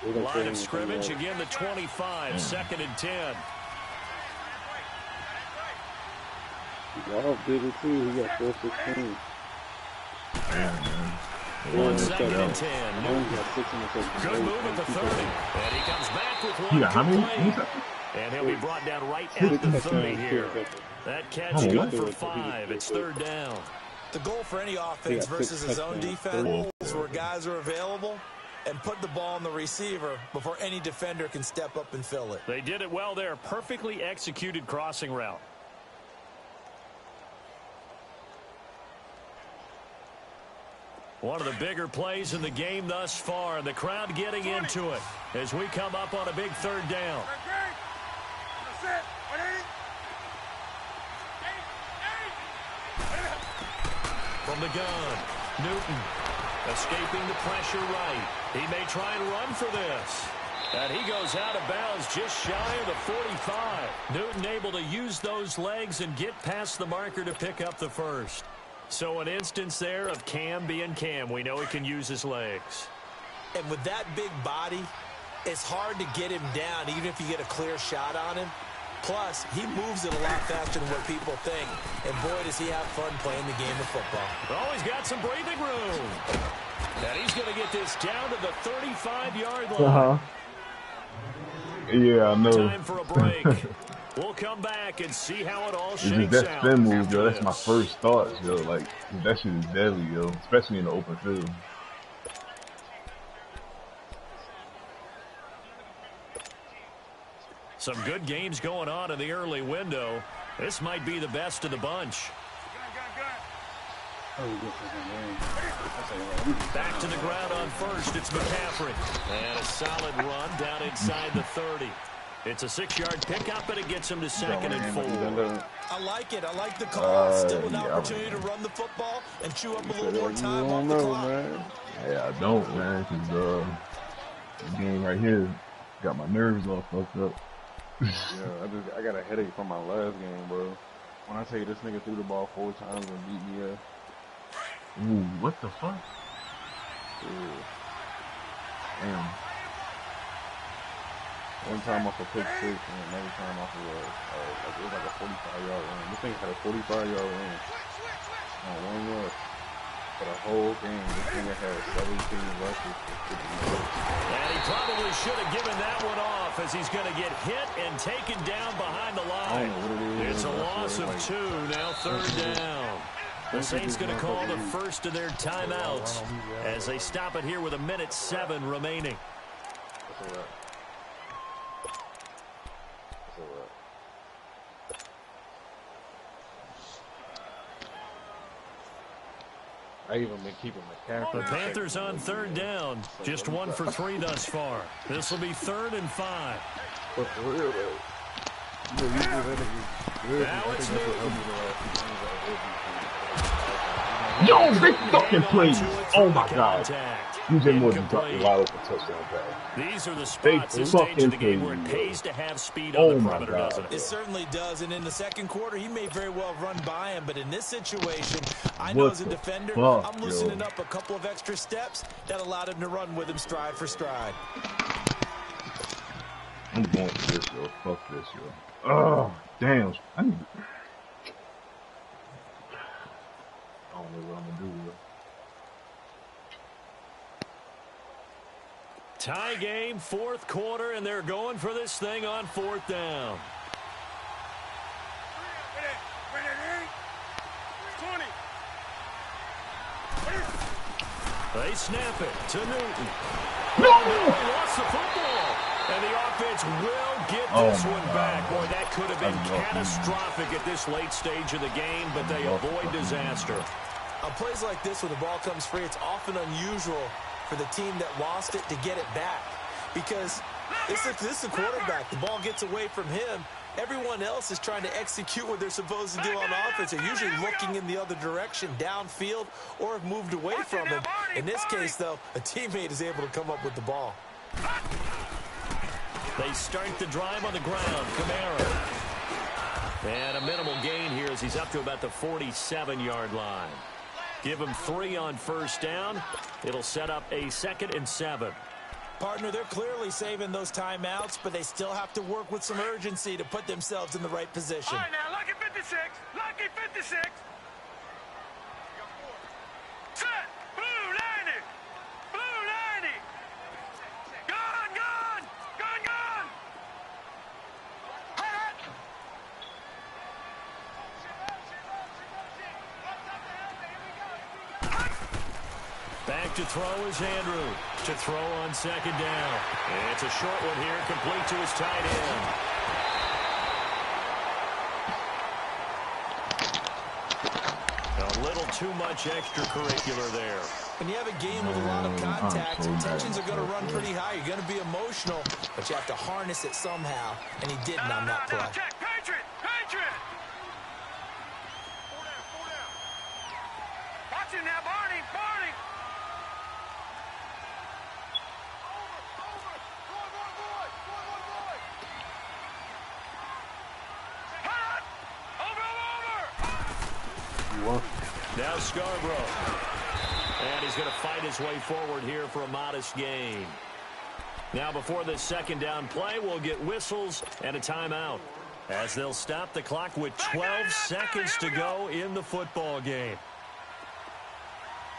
Line of scrimmage, again the 25, 2nd and 10. Y'all did it too. He got 4-16. On 2nd and 10. Good move at the 30. And he comes back with one complete. And he'll be brought down right at the 30 here. That catch good for 5. It's 3rd down. The goal for any offense versus a zone defense is where guys are available and put the ball on the receiver before any defender can step up and fill it. They did it well there. Perfectly executed crossing route. One of the bigger plays in the game thus far, and the crowd getting into it as we come up on a big 3rd down. From the gun, Newton escaping the pressure right. He may try and run for this. And he goes out of bounds just shy of the 45. Newton able to use those legs and get past the marker to pick up the first. So an instance there of Cam being Cam. We know he can use his legs. And with that big body, it's hard to get him down, even if you get a clear shot on him. Plus, he moves it a lot faster than what people think. And boy, does he have fun playing the game of football. Oh, he's got some breathing room. And he's going to get this down to the 35-yard line. Yeah, I know. Time for a break. We'll come back and see how it all shakes that out. spin move, yo. That's my first thoughts, yo. Like, that shit is deadly, yo. Especially in the open field. Some good games going on in the early window. This might be the best of the bunch. Back to the ground on first. It's McCaffrey. And a solid run down inside the 30. It's a 6-yard pickup, and it gets him to 2nd and 4. I like it. I like the call. Still an opportunity to run the football and chew up a little more time on the clock. Man. Yeah, I don't, man, because this game right here got my nerves all fucked up. Yeah, I got a headache from my last game, bro. When I tell you this nigga threw the ball 4 times and beat me up. Ooh, what the fuck? Yeah. Damn. One time off a pick 6 and another time off of it was like a 45-yard run. This thing had a 45-yard run on 1 rush. For the whole game, this nigga had 17 rushes for 50 yards. And he probably should have given that one off as he's going to get hit and taken down behind the line. It's a loss of 2, now 3rd down. The Saints going to call the first of their timeouts as they stop it here with 1:07 remaining. That's all right. I even been keeping McCaffrey. The Panthers on 3rd down. Just 1 for 3 thus far. This will be 3rd and 5. But for real, though. Now it's Newton. Yo, they fucking played. Oh my god. DJ Morgan dropped a wide open touchdown pass. These are the spots, this stage of the game where it pays to have speed on the perimeter, doesn't it? It certainly does, and in the second quarter, he may very well run by him, but in this situation, I know as a defender, I'm loosening up a couple of extra steps that allowed him to run with him stride for stride. I'm going for this, yo. Fuck this, yo. Oh, damn. I don't know what I'm going to do, yo. Tie game, 4th quarter, and they're going for this thing on 4th down. They snap it to Newton. No! He lost the football. And the offense will get this one back. Boy, that could have been catastrophic at this late stage of the game, but they avoid disaster. On plays like this, when the ball comes free, it's often unusual for the team that lost it to get it back. Because this is the quarterback. The ball gets away from him. Everyone else is trying to execute what they're supposed to do on offense. They're usually looking in the other direction, downfield, or have moved away from him. In this case, though, a teammate is able to come up with the ball. They start the drive on the ground. Kamara. And a minimal gain here as he's up to about the 47-yard line. Give him 3 on 1st down. It'll set up a 2nd and 7. Partner, they're clearly saving those timeouts, but they still have to work with some urgency to put themselves in the right position. All right, now, lucky 56. Lucky 56. Set. Blue 90. Blue 90. Gone, gone. Gone, gone. Back to throw is Andrew. To throw on 2nd down. And it's a short one here, complete to his tight end. A little too much extracurricular there. When you have a game with a lot of contact, tensions are going to run pretty high. You're going to be emotional, but you have to harness it somehow, and he didn't on that play. Check. Patriot. Patriot. Watch him now, Barney. Barney. Now Scarborough. And he's going to fight his way forward here for a modest gain. Now before this second down play, we'll get whistles and a timeout, as they'll stop the clock with 12 seconds to go in the football game.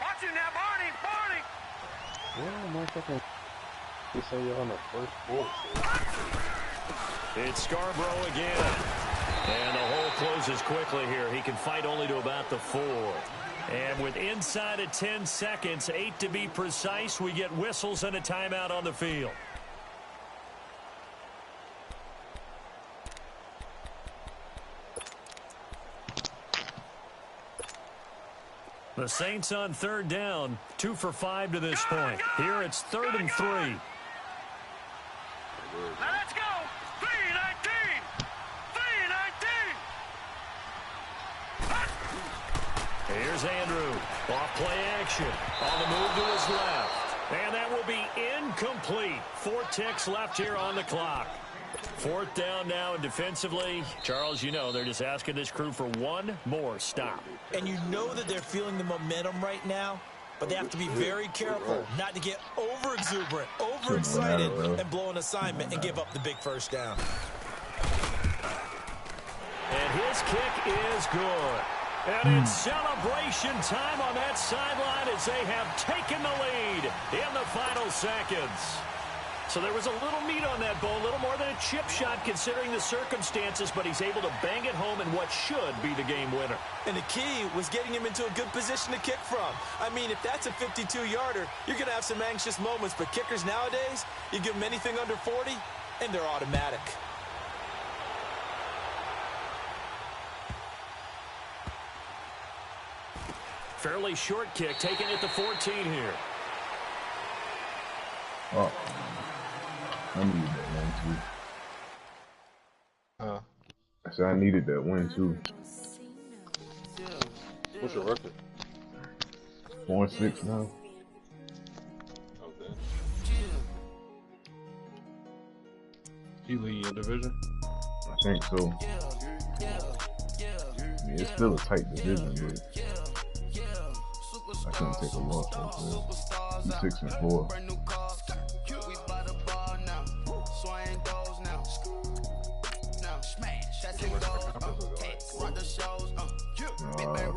Watch it now, Barney! Barney! Yeah, motherfucker. You say you're on the first fourth. It's Scarborough again. And the hole closes quickly here. He can fight only to about the 4. And with inside of 10 seconds, 8 to be precise, we get whistles and a timeout on the field. The Saints on third down, 2 for 5 to this point. Here it's 3rd and 3. Now let's go! 3-19! 3-19! Here's Andrew. Off play action. On the move to his left. And that will be incomplete. 4 ticks left here on the clock. 4th down now, and defensively, Charles, you know, they're just asking this crew for one more stop. And you know that they're feeling the momentum right now, but they have to be very careful not to get over-exuberant, overexcited, and blow an assignment and give up the big first down. And his kick is good. And it's celebration time on that sideline as they have taken the lead in the final seconds. So there was a little meat on that bone, a little more than a chip shot considering the circumstances, but he's able to bang it home in what should be the game winner. And the key was getting him into a good position to kick from. I mean, if that's a 52-yarder, you're going to have some anxious moments, but kickers nowadays, you give them anything under 40, and they're automatic. Fairly short kick, taken at the 14 here. Oh. I needed that win, too. I said I needed that win, too. What's your record? 4-6 now. Okay. He lead your division? I think so. Yeah, it's still a tight division, but I couldn't take a loss like this. 6-4.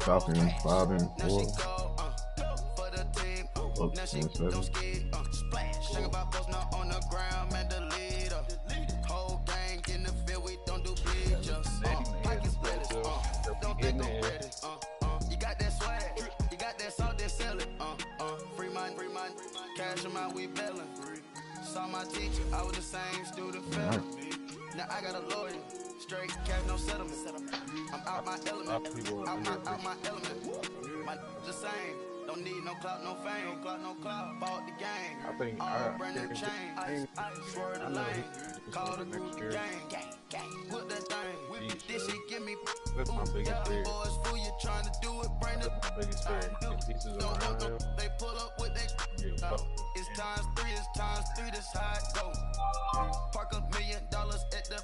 Falcons 5-4. Bucks 7. You got that swag, you got that salt, that sell it. Free money, cash them out, we bellin'. Saw my teacher, I was the same student fella. Now I got a lawyer, straight cash, no settlement. I'm out my element, out my element. My the same, don't need no clout, no fame, no clout, bought the game. I think brand new chain, I swear the lane, call the group gang, with that thing, this shit give me. That's my biggest fear. Boys fool you trying to do it, bring the Biggest fear. Pieces around him. they pull up with they. It's times 3, that's how it go. Park $1 million at the.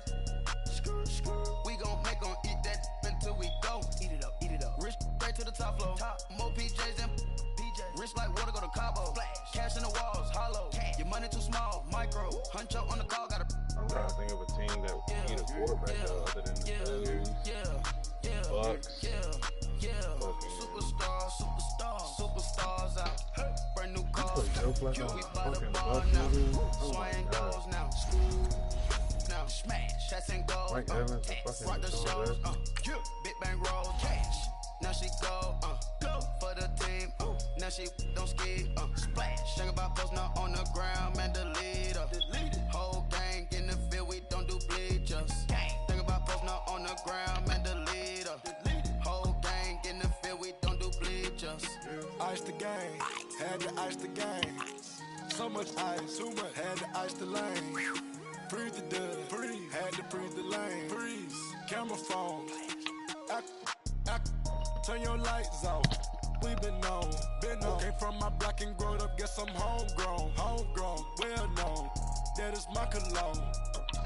We gon' make 'em eat that until we go. Eat it up. Rich straight to the top floor. More PJs than PJs. Rich like water, go to Cabo. Cash in the walls, hollow. Your money too small, micro. Hunch up on the call, gotta. I'm trying to think of a team that need a quarterback other than the Bills. Bucks. Superstars out. Brand new cars. We by the ball now. Swing goals now. Now smash. Shots and goals. Mike Evans, Rock the shows. Big bang roll. Cash. Now she go. For the team. Now she don't ski. Splash. Think about posting up on the ground. Man, delete her. Whole gang in the field. We don't do bleachers. Think about posting up on the ground. Man, delete her. Whole gang in the field. We don't do bleachers. Ice the game, had to ice the game. So much ice, too much, had to ice the lane. Freeze the dust, freeze, had to freeze the lane. Freeze, camera phone. Turn your lights off. We been on. Came from my block and growed up, guess I'm homegrown, well known. That is my cologne.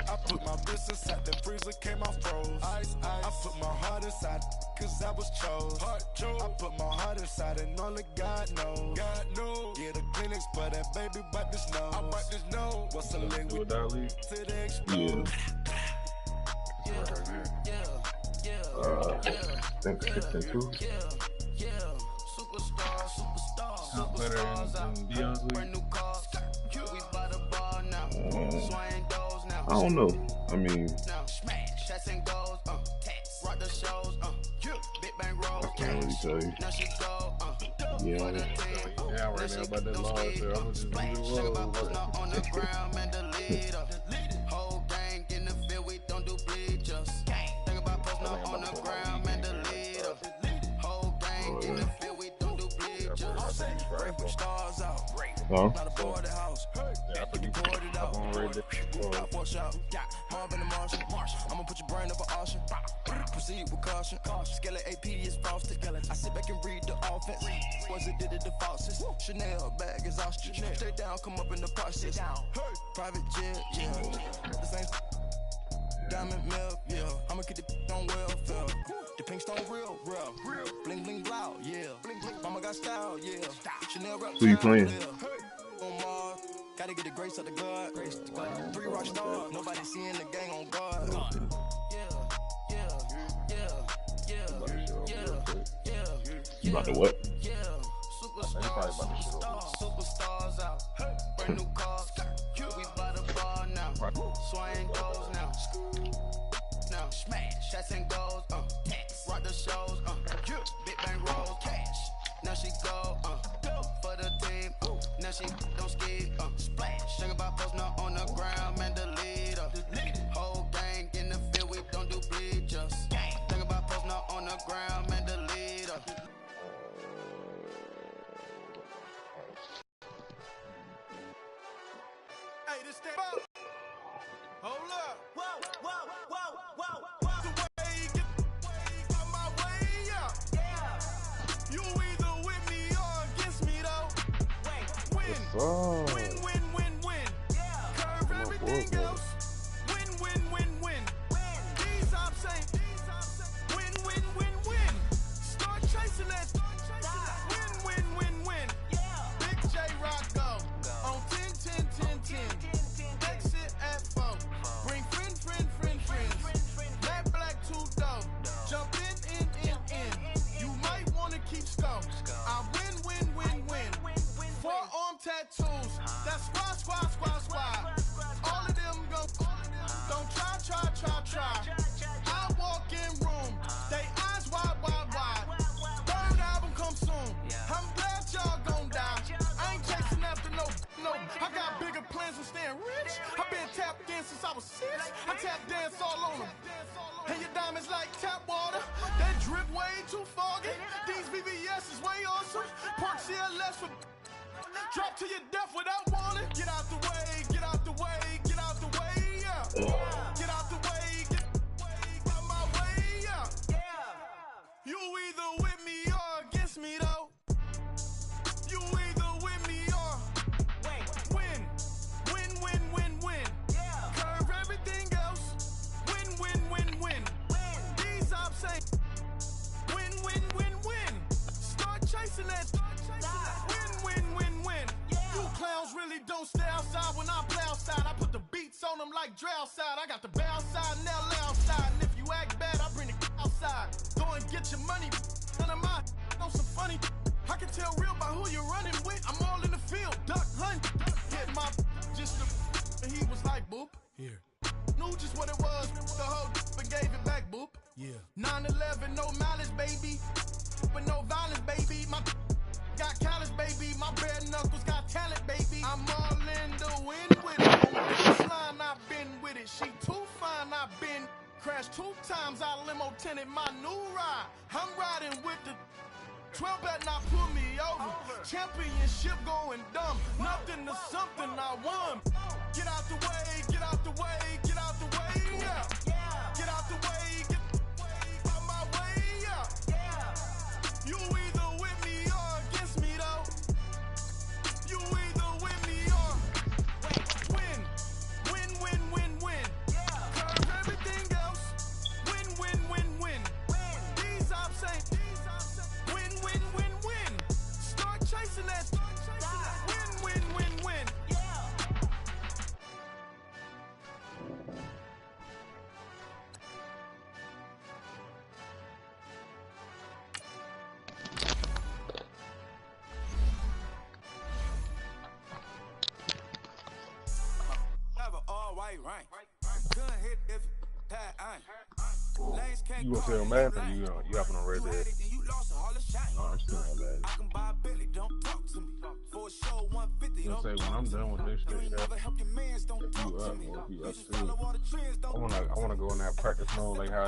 I put my wrist inside the freezer, came off froze. Ice, ice. I put my heart inside, cause I was chose. I put my heart inside and only God knows. God knows. Yeah, the clinics, but that baby wipe this nose. I wipe this nose. What's the link with that lead? To the explode. I think 6-2. Not better than Dion's league. I don't know. I mean, I can't really tell you. Yeah, right now about that law, so I'm just leave it alone. Whole gang in the field, we don't do bleachers. Think about posting up on the ground, man, delete us. Whole gang in the field, we don't do bleachers. Break stars out. Not a boarded house. Yeah, I put you up on red. Marvin and Marshall. I'ma put your brain up for auction. Proceed with caution. Skeleton AP is frosted. I sit back and read the offense. Was it did it the faucets? Chanel bag is ostrich. Stay down, come up in the process. Private jet, yeah. The same diamond milk, yeah. I'ma get the on welfare. The pink stone real. Bling bling blow, yeah. Mama got style, yeah. Chanel rep. Who you playing? Gotta get the grace of the God. 3 rock stars. Nobody seeing the gang on guard. You about to what? Superstars out. Brand new cars. We by the bar now. Swaying goals now. Now smash. Shots and goals. Rock the shows. Big bang roll. Cash. Now she go. For the team. Now she don't ski. Splash. Think about posting up on the ground. Man, the leader. Whole gang in the field. We don't do bleachers. Think about posting up on the ground. Man, the leader. Hey, this thing. Hold up. Whoa. The way you get on my way up. Yeah. You either with me or against me, though. Win. Win. Yeah. Curve everything else. Win. These I'm saying. Win. Start chasing that. Win. Yeah. Big J Rock go. On 10. Exit at 4. Bring friends. Matt Black 2 dope. Jump in. You might wanna keep scope. I win. Forearm tattoos. That's squad. All of them go. Don't try. I walk in room. They eyes wide. Third album come soon. I'm glad y'all gon' die. I ain't chasing after no. I got bigger plans than staying rich. I've been tapped in since I was 6. I tap dance all on them. And your diamonds like tap water. That drip way too foggy. These VVS is way awesome. Park CLS for drop to your death without warning. Get out the way. Yeah. Get out the way. Get out my way. Yeah. You either with me or against me, though. You either with me or win. Yeah. Curve everything else. Win. These I'm saying. Win. Start chasing that. Win. You clowns really don't stay outside when I play outside. I put the beats on them like Dre outside. I got the bow side and LA outside. And if you act bad, I bring the outside. Go and get your money. None of my know some funny. I can tell real by who you're running with. I'm all in the field. Duck hunt. Hit my just the. And he was like, boop. Here. Knew just what it was. The whole and gave it back, boop. Yeah. 9/11, no malice, baby. But no violence, baby. My got callous, baby. My bare knuckles got talent, baby. I'm all in the wind with it. On this line, I've been with it. She too fine, I've been crashed 2 times. I limo tinted my new ride. I'm riding with the 12 better not pull me over. Championship going dumb. Nothing to something I won. Get out the way. Yeah. Get out the way. Get out my way. Yeah. You either with me or against me, though. You either with me or win. You gonna say on Madden or you hopping on Red Dead? Oh, I'm still on Madden. You gonna say when I'm done with this shit, yeah, if you up or if you up too, I wanna go in that practice mode like how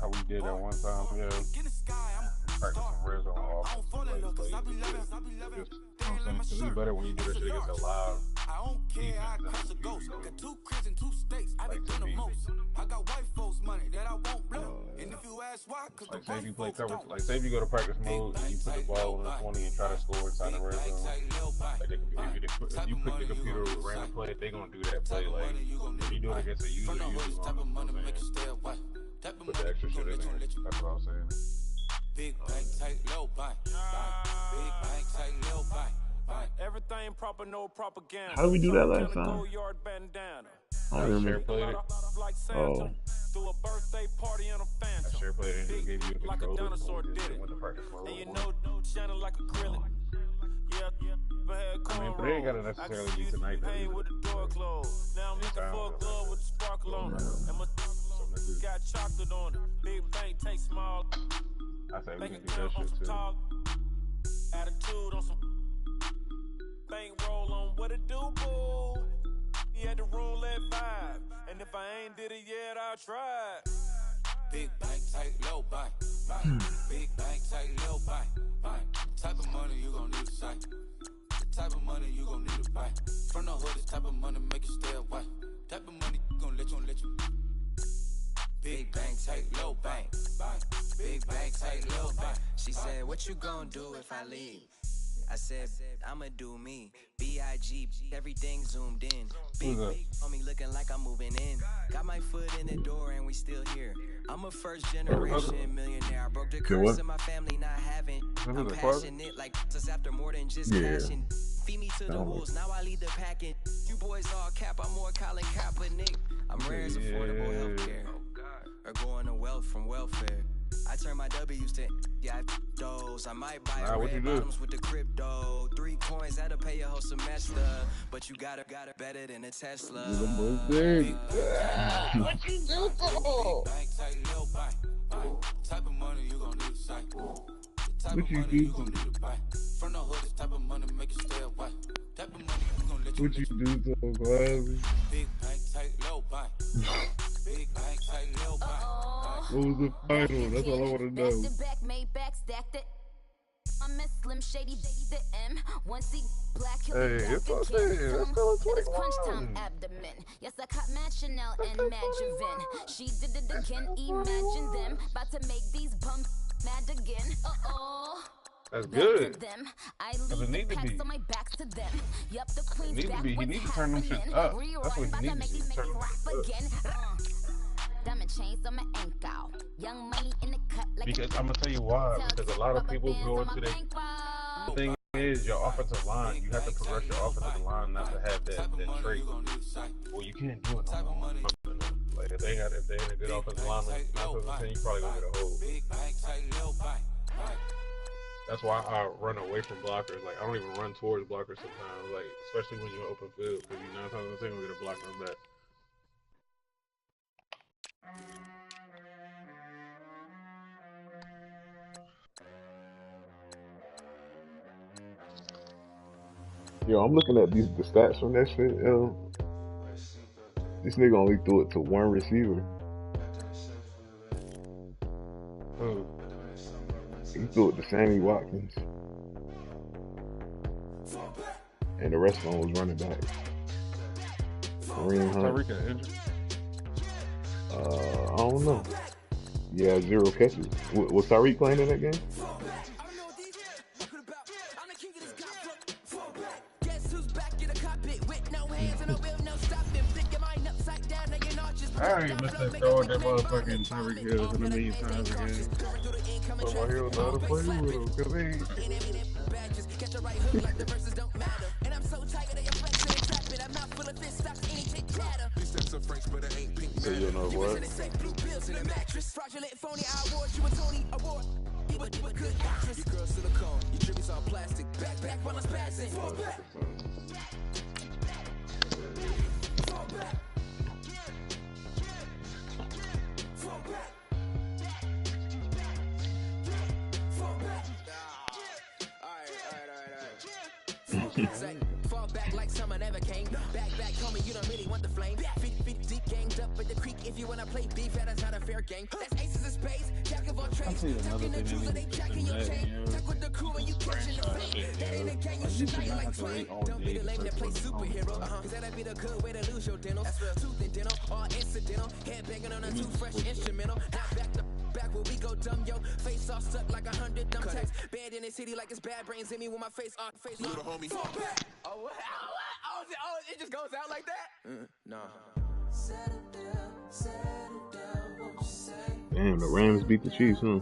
we did that one time, yeah. Practice some red zone offense. Cause it's better when you do that shit against a live defense than you like to be. I got white folks money that I won't blow. And if you ask why, cause like say if you play coverage, like say if you go to practice mode and you put the ball on the 20 and try to score inside the red zone, like if you put the computer with random play, they gonna do that play. Like if you do it against a user, gonna put the extra shit in there. That's what I was saying. Big bank, tight, low buy. Big bank, tight, low buy. Everything proper, no propaganda. How did we do that last time? I don't remember. Played it. Oh. Through a birthday party in a phantom. I sure played it and gave you a Like a controller. dinosaur did it. And you know, shining like acrylic. Yeah. I mean, but they ain't gotta necessarily be tonight. With the door closed. Now I'm looking for a glove with a sparkle on it. And my got chocolate on it. Big bank, take small. I say we can do that shit too. Attitude on some bank roll on what it do, boo. He had the roulette vibe. And if I ain't did it yet, I'll try. Big bank, tight, low buy. Big bank, tight, low buy. Type of money you gon' need to sight. The type of money you gon' need to buy. From the hood, this type of money make you stay away. Type of money gon' let you. Big bank, tight, low bank. Big bank, tight, low bank. She said, what you gon' do if I leave? I said, I'ma do me. B.I.G. Everything zoomed in. Big on me looking like I'm moving in. Got my foot in the door and we still here. I'm a first generation millionaire. I broke the curse of my family not having. I'm passionate like just after more than just passion. Feed me to the wolves, now I lead the packing. You boys all cap, I'm more Colin Kaepernick. I'm rare as affordable healthcare. Or going to wealth from welfare. I turn my W's to those. I might buy red bottoms with the crypto. 3 coins, that'll pay your whole semester. But you gotta better than a Tesla. What you do? Type of money you gon' need to sight. What you do? From the hood, this type of money make you stay away. Type of money you gon' let you. What you do, Glasby? Big bank, tight, low buy. Big bank, tight, low buy. What was the final? That's all I want to know. Back, made back, stacked it. I'm a Slim Shady, the M. Once he black, he'll be Hey, it's black okay. again. Let's go to It's crunch 21. time abdomen. Yes, I caught Mad Chanel and Mad Javin. She did it again. Imagine them about to make these bums mad again. That's good. Them. I Cause it leave need the to be. packs on my backs to them. Yup, the queen's Need to back. be. He What's need to turn them shit happening? up. Rerun, That's what about he to needs make to me turn them rap up. again. Diamond chains on my ankle. Young money in the cut like Because I'm gonna tell you why. Because a lot of people go into the thing is your offensive line. You have to progress your offensive line not to have that trait. Well, you can't do it no more. Like if they ain't a good offensive lineman, 9 times out of 10, you probably gonna get a hold. That's why I run away from blockers. Like I don't even run towards blockers sometimes. Like especially when you're open field, because you 9 times out of 10 gonna get a block on that. Yo, I'm looking at the stats from that shit, yo. This nigga only threw it to one receiver. Who? He threw it to Sammy Watkins. And the rest of them was running back. Kareem Hunt. Tyreek got injured. I don't know. Yeah, 0 catches. Was Tyreek playing in that game? I ain't missed that throw at that motherfucking Tyreek Hill in a million times again. So my hero know how to play with him, cause So you know what? Say, fall back like summer never came. Back, homie, you don't really want the flame. 50 deep ganged up at the creek. If you wanna play beef, that's not a fair game. That's aces of spades, jack of all trades. Tucking the juice, they jacking your chain. Tuck with the crew and you catching the fame. That ain't a game, you should not like Twain. Don't be the lame that play superhero. Cause that'd be the good way to lose your dental. That's real tooth and dental, all incidental. Head banging on a toothbrush instrumental. Now back where we go dumb, yo. Face all stuck like 100 dumb tacks. Bad in the city like it's bad brains in me with my face off. Little homie. Fall back. Oh, it just goes out like that? Nah. Settle down, won't you say? Damn, the Rams beat the Chiefs, huh?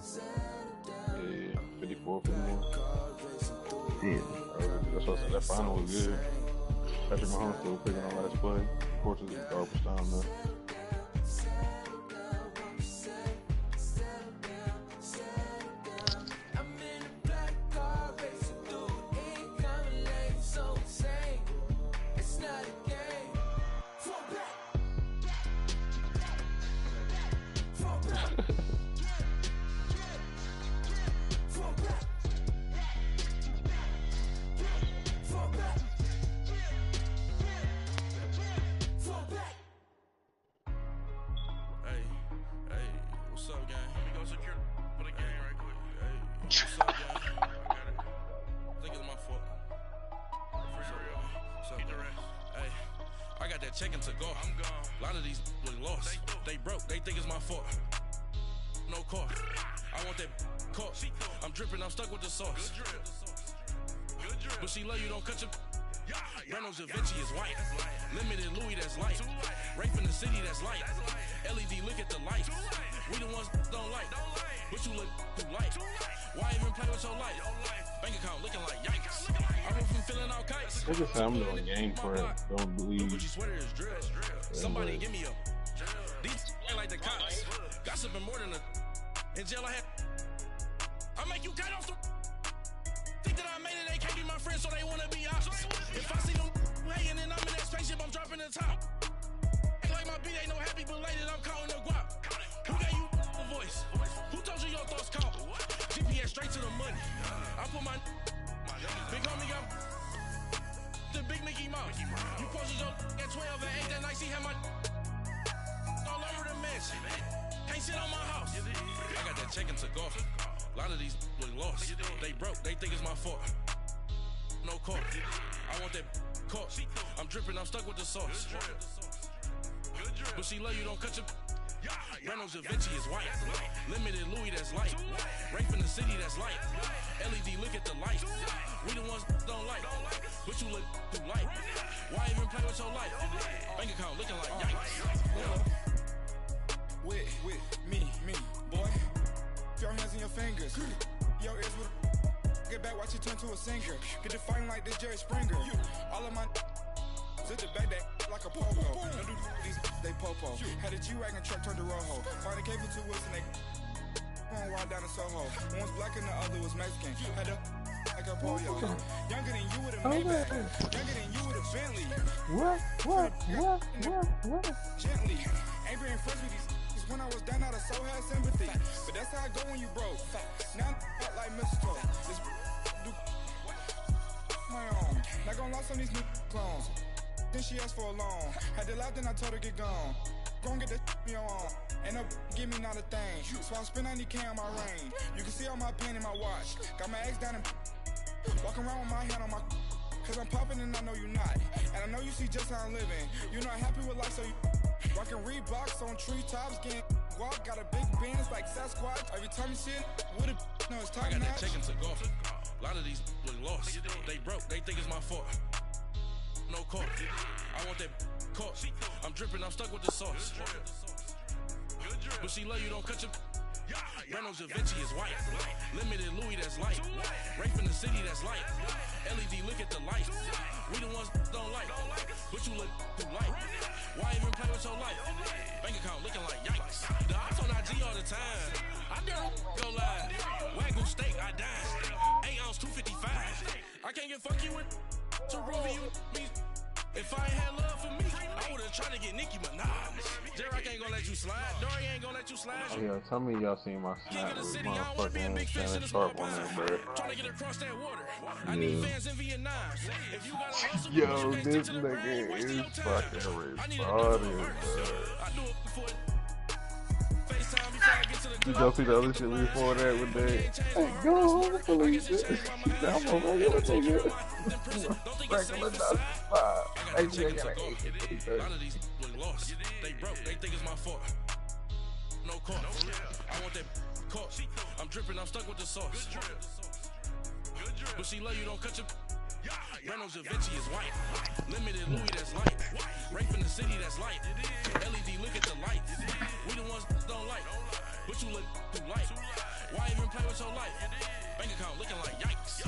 Yeah, 54 for them. Damn. That's what I said. That final was good. Patrick Mahomes still picking on last play. Of course, it's garbage time though. Checking to go. I'm gone. A lot of these look lost. They broke. They think it's my fault. No car. I want that car. I'm dripping. I'm stuck with the sauce. Good drip. But she love you. Don't cut your. Reynolds Da Vinci is white. Limited Louis that's light. Rape in the city that's light. LED look at the light. We the ones don't like. But you look too light. Why even play with your life? Bank account looking like yikes. I went from feeling all kites. I just say I'm doing game prep. Don't believe. Gucci sweater is drill. Somebody give me a. These ain't like the cops. Gossiping more than a. In jail I had. I make you cut off the. Think that I made it, they can't be my friends, so they wanna be ops. If I see them hanging and I'm in that spaceship, I'm dropping the top. Act like my beat ain't no happy belated, I'm calling the guap. Who gave you a voice? Who told you your thoughts count? GPS straight to the money. I put my big homie got the big Mickey Mouse. You posted your at 12 and 8 that night, she had my all over the mansion. Can't sit on my house. I got that checking to golf. A lot of these look lost. They broke, they think it's my fault. No car. I want that car. I'm dripping, I'm stuck with the sauce. But she love you, don't cut your. Reynolds Da Vinci is white. Limited Louis that's light. Rape in the city that's light. LED look at the light. We the ones don't like. But you look too light. Why even play with your life? Bank account looking like yikes. With me, boy. Your hands in your fingers. Your ears with get back, watch you turn to a singer. Get it fighting like this Jerry Springer. All of my sit the back that like a pogo. Don't do these they popo. Had a G-Wagon truck turned to Rojo. Find a cable 2 wheels and they going wild down in Soho. One was black and the other was Mexican. Had a like a polio. Younger than you with a Maybach. Younger than you with a Bentley. What? Gently. Ain't been friends with these. When I was down, I so had sympathy. But that's how I go when you broke. Now I'm like mistletoe. This do my own. Not gonna lie on these new clones. Then she asked for a loan. Had to laugh, then I told her get gone. Gon' get that me on. Ain't no give me not a thing. So I spend 90K on my range. You can see all my pain in my watch. Got my ex down and walking around with my hand on my. Cause I'm popping and I know you not. And I know you see just how I'm living. You're not happy with life, so you. Rockin' Reeboks on treetops, getting guap, got a big Benz like Sasquatch. Every time you see it, with it, no, it's top notch. I got that checking to golf. A lot of these look lost. They broke, they think it's my fault. No car. I want that car. I'm dripping, I'm stuck with the sauce. But she love you, don't cut your. Reynolds Da Vinci is white. Limited Louis that's light. Rape in the city that's light. LED look at the light. We the ones don't like. But you look too light. Why even play with your life? Bank account looking like yikes. The ops on IG all the time. I don't go live. Wagyu steak, I died. 8 ounce 255. I can't get fuck you with to Ruby. You me If I ain't had love for me, I would've tried to get Nicki Minaj. J-Rock ain't gonna let you slide. Dory ain't gonna let you slide. Oh, yeah, tell me y'all seen my snap with motherfucking Shannon Sharp on there, bro. Trying to get across that water. I Yeah. need fans in Vietnam. If you gotta hustle, Yo, this nigga is fucking retarded, bro. I do it before FaceTime before I get to the Did y'all see the other shit before that with that? Hey, go home, police. I'm a regular nigga. Regular dust spot. Actually, I got an 8. A lot of these lost. They broke. They think it's my fault. No call. I want that call. I'm dripping. I'm stuck with the sauce. But she love you. Don't cut your. Breno Javinci is white. Limited Louis, that's light. Rape in the city, that's light. LED, look at the lights. We the ones that don't like. But you look too light. Why even play with your life? Bank account looking like yikes.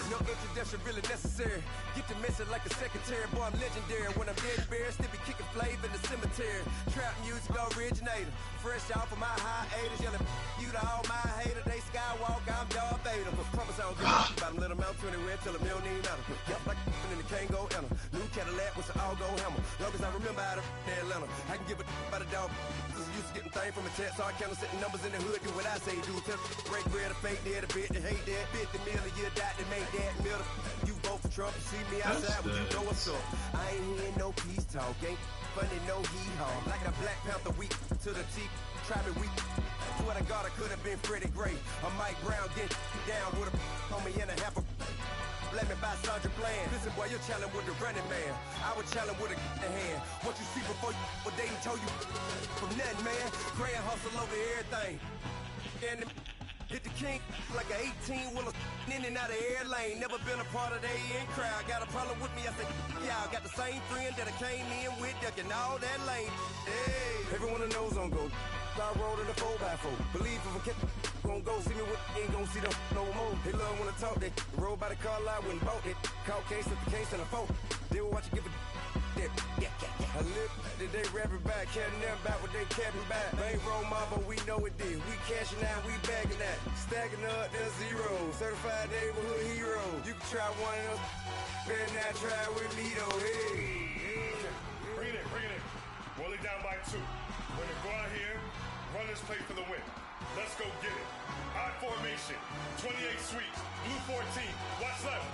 No introduction really necessary. Get the message like a secretary. Boy, I'm legendary. When I'm dead bare, still be kicking flavor in the cemetery. Trap music originator. Fresh off of my hiatus. Yelling you to all my haters. They skywalk, I'm Darth Vader. Promise I don't give a shit about them. Let them out 20 till a million need matter. Yep, like in the Kango enter. New Cadillac with an all-go hammer. Long as I remember how to Atlanta. I can give a about a dog. Used to getting things from a text. So I count setting numbers in the hood. Do what I say, do. Tell break bread, a fake dead, a bit, to hate that. 50 million a year, die to make that middle. You vote for Trump, you see me outside, well, you know what's up. I ain't hearing no peace talk, ain't funny, no heat haul. Like a Black Panther week to the teeth, try me weak. Swear to God, I could have been Freddie Gray. Or Mike Brown get down with a on me and a half a. Let me buy Sandra Bland. Listen, boy, you're challenging with the running man. I was challenging with a hand. What you see before you, what they didn't told you from nothing, man. Grand hustle over everything. And hit the king like an 18-wheeler in and out of air lane. Never been a part of the in crowd. Got a problem with me, I said, y'all got the same friend that I came in with, ducking all that lane. Hey, everyone that knows on go. I rolled in a 4x4. Believe if I kept gon' go see me with ain't gon' see them no more. They love when I talk, they roll by the car lot when bought it. Call case at the case and a phone. They will watch you give it. I live today rapping back, caring them back what they capping back. Bankroll mama, we know it did. We cashing out, we bagging that. Stacking up, there's zero. Certified neighborhood hero. You can try one of them, better not try with me though. Hey. Bring it in. Roll it down by 2. We're gonna go out here, run this play for the win. Let's go get it. I formation, 28 sweeps, blue 14. Watch left.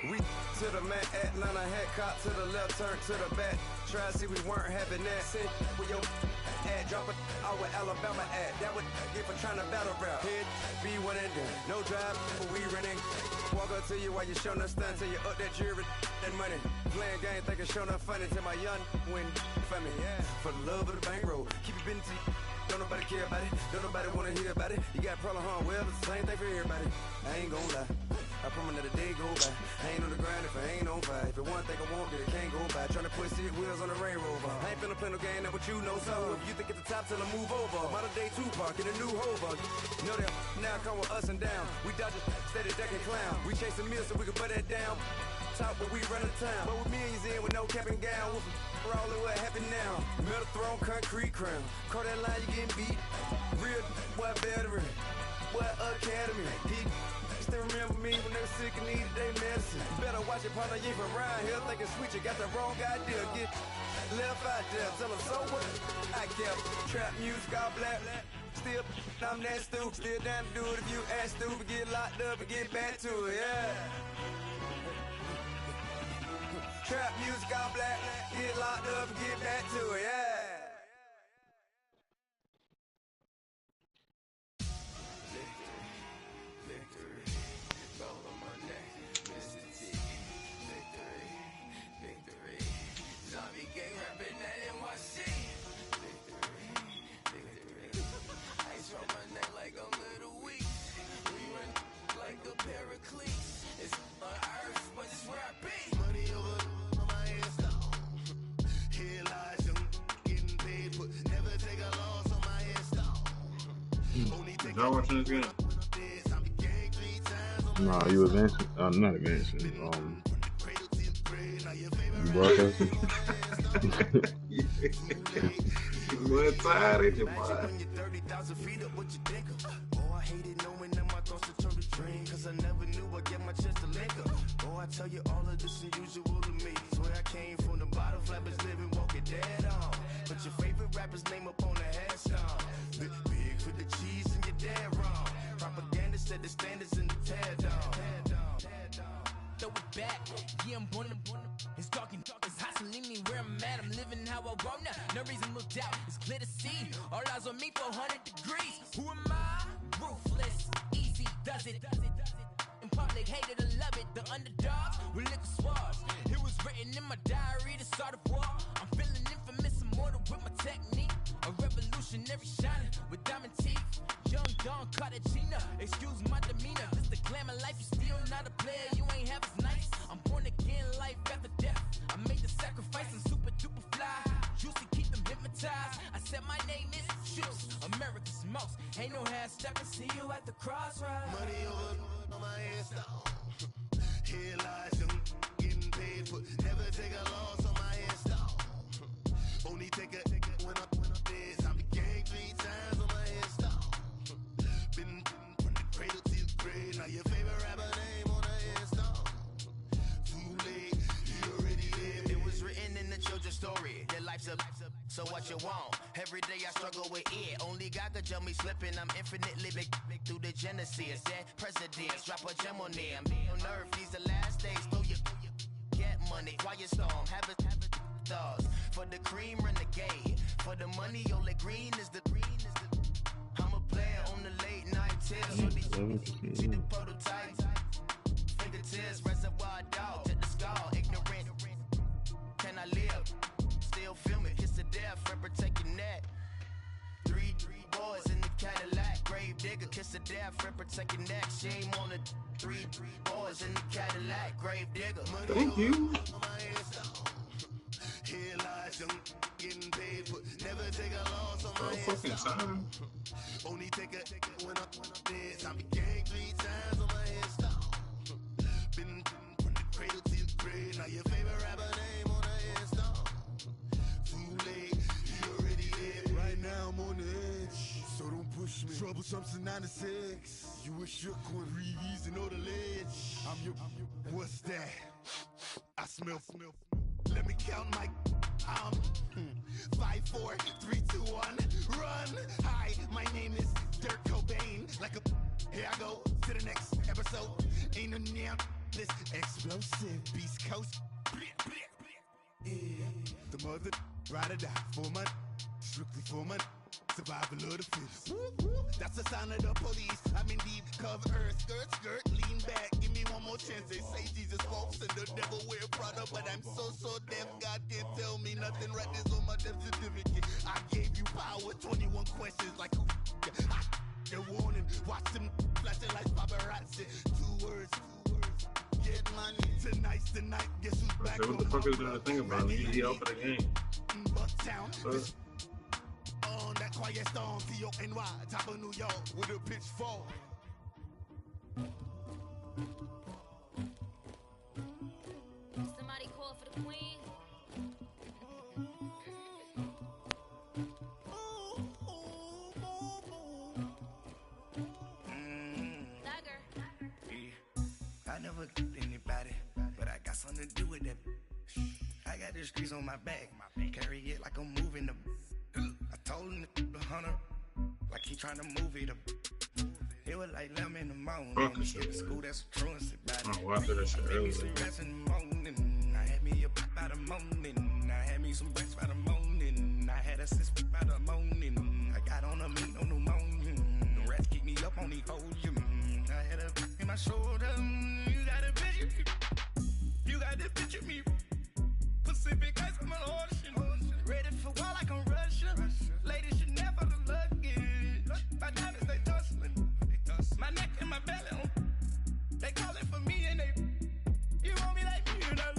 We to the man, Atlanta hat cop to the left, turn to the back. Try to see we weren't having that. Sit with your ad, drop it out with Alabama ad. That would get for trying to battle rap. Head, be one and done. No drive, but we running. Walk up to you while you showing us stun till you up that jewelry and money. Playing game, thinking showing up funny till my young win for me. Yeah, for the love of the bankroll. Keep it busy. Don't nobody care about it. Don't nobody wanna hear about it. You got a problem, huh? Well, it's the same thing for everybody. I ain't gonna lie. I promise that a day go by. I ain't on the grind if I ain't on fire. If it one thing I want, then it can't go by. Tryna put 6 wheels on the railroad. I ain't finna play no game, that what you know. So if you think it's the top, till I move over. Modern day Tupac in a new Hova. Know that now come with us and down. We dodge a steady ducking clown. We chasing meals so we can put that down. Top, but we run the town. But with millions in with no cap and gown. We're all in what happened now. Metal throne, concrete crown. Call that line, you getting beat. Real, what veteran. What academy. He still remember me when they were sick and needed their medicine. Better watch it, partner, you ain't from around here. Thinking switch, you got the wrong idea. Get left out there. Tell them so what? I kept trap music, all black. Still, I'm that stupid. Still down to do it if you ask stupid. Get locked up and get back to it, yeah. Trap music, all black. Get locked up and get back to it, yeah. Y'all watching this game? Nah, you advancing? Not advancing. You broadcasting? What side is it, boy? Oh, I hated knowing that my thoughts would turn to dream, cause I never knew I'd get my chance to link up. Oh, I tell you all of this unusual to me. Swear I came from the bottom, flappers living, walking dead on. Put your favorite rapper's name up on the headstone. Big for the cheese and you're dead wrong. Propaganda set the standards in the tear down. Throw it back, yeah, I'm born. It's dark, it's hustling me where I'm at. I'm living how I want now. No reason to look out, it's clear to see. All eyes on me, 400 degrees. Who am I? Ruthless, easy, does it. In public, hated and love it. The underdogs with liquor swabs. It was written in my diary to start a war. I'm feeling infamous, immortal with my technique. A revolutionary shining with diamond teeth. Young Don Cartagena, excuse my demeanor. This the glamour life, you still not a player. You ain't half as nice. I'm born again, life after death. I made the sacrifice and super duper fly. Juicy, keep them hypnotized. I said my name is Juice, America's most. Ain't no half stepping. See you at the crossroads. Money over on my headstone. Here lies young, getting paid for. Never take a loss on my headstone. Only take a when I'm dead. I be gang 3 times on my headstone. Been from the cradle to the grave. Now your favorite rapper name on the headstone. Too late, you already lived. It was written in the children's story. Their life's up, so what you want? Every day I struggle with it. Only God could tell me slipping. I'm infinitely big through the genesis. Dead presidents, drop a gem on them. On earth, these the last days. Throw your get money, quiet storm. Have it stars. For the cream, renegade. For the money, only green is the. I'm a player on the late night tips. So these see the prototypes. Fingertips, reservoir dog. Check the skull, ignorant. Can I live? Still film it. Kiss the death, friend, protect your neck. Three boys in the Cadillac. Grave digger, kiss the death, friend, protect your neck. Shame on the three boys in the Cadillac. Grave digger. Thank you. Here lies young, getting paid for. Never take a loss on my fucking time. Only take a when I'm dead. I be gang 3 times on my headstone. Been from the cradle to the grave. Now your favorite rapper name on the headstone. Too late, you already lived. Right now I'm on the edge, so don't push me. Troublesome to 9 to 6. You a shook one, Reeves and know the ledge. I'm your. What's that? I smell. Let me count my 5, 4, 3, 2, 1, run. Hi, my name is Dirk Cobain. Like a here I go to the next episode. Ain't no damn this explosive Beast Coast. Yeah, the mother ride or die for money, strictly for money. Survival of the fittest. That's the sign of the police. I'm in deep cover earth, skirt, lean back. Give me one more chance. They say Jesus walks and the devil wear Prada, but I'm so deaf. God can't tell me nothing. Right this on my death certificate. I gave you power. 21 questions like who? The warning. Watch them flashing like paparazzi. 2 words. Get money tonight. Guess who's back? What the fuck is there to think about? He out for the game. Bucktown. So, On that quiet storm, T-O-N-Y, top of New York, with a pitchfork. Somebody call for the queen. Dagger. I never killed anybody, but I got something to do with that. I got the streets on my back, carry it like I'm moving the. I told him the hunter, like he trying to move it up. It was like 11 in the morning. Fuck Skip to school, that's a truancy about it. oh, after that shit I made me earlier. some rats in the morning. I had me a pop by the morning. I had me some breaks by the morning. I had a six by the morning. I got on a meat on the morning. The rats keep me up on the podium. I had a in my shoulder. You got a picture. You got the picture me. Pacific ice on my ocean. Ready for war like I'm Russian. Ladies should never the luggage. My diamonds they tussling. My neck and my belly on. They calling for me and they. You want me like me and I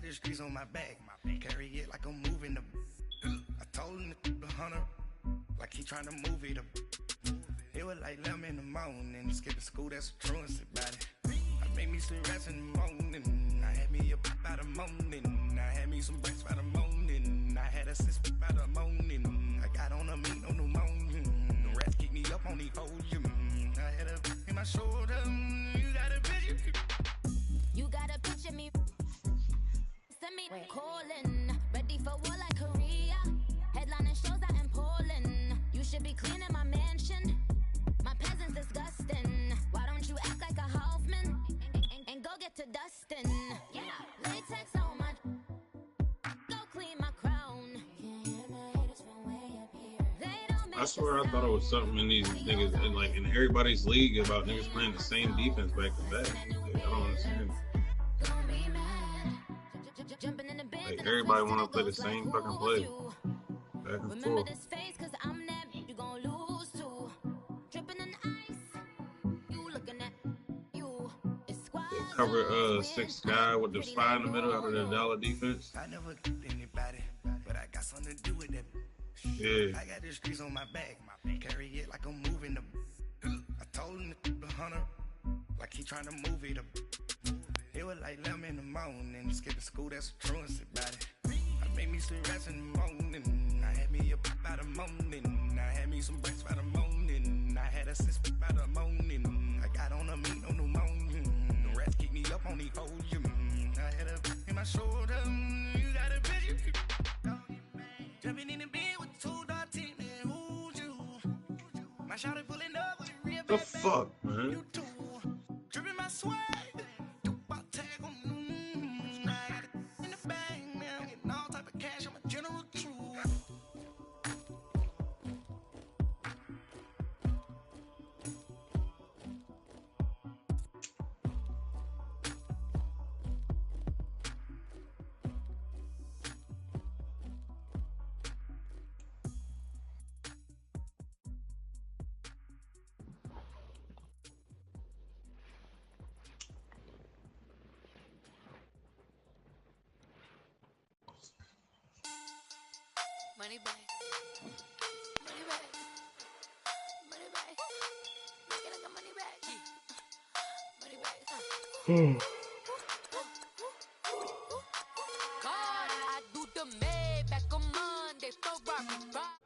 the streets on my back. Carry it like I'm moving the. I told him the 100, like he trying to move it up. It was like 11 in the morning. Skipping school, that's a truancy about it. I made me some rats in the morning. I had me a pop by the morning. I had me some breaks by the morning. I had a sis by the morning. I got on a meat on the morning. The rats keep me up on the podium. I had a in my shoulder. You got a picture. You got a picture me. Send me calling. Ready for war like Korea. Headlining shows out in Poland. You should be cleaning my mansion. My peasants disgusting. Why don't you act like a Hoffman and go get to dustin'? Yeah, latex on my. Go clean my crown. I swear I thought it was something in these niggas and like in everybody's league about niggas playing the same defense back to back. Like, I don't understand. Like everybody want to play the same fucking play back and forth. They cover 6 guy with the spy in the middle out of the dollar defense. I never killed anybody, but I got something to do with that. Yeah. I got the streets on my back. Carry it like I'm moving the. I told him the 100, like he trying to move it up. It was like 11 in the morning. Skipping school, that's a truancy about it. I made me some rats in the morning. I had me a pop by the morning. I had me some breaks by the morning. I had a sis by the morning. I got on a meat on the morning. The rats keep me up on the podium. I had a in my shoulder. You got a picture. Jumping in the bed with 2 dark teeth, man. Who's you? My shawty pulling up with a real The fuck, man? You too. Dripping my swag. Tag on. I got it in the bag, man. I'm getting all type of cash. I'm a general true. Money back. Money back. Money back. Make it like a money back. Money back. God, I do the Maybach on Monday. So rock.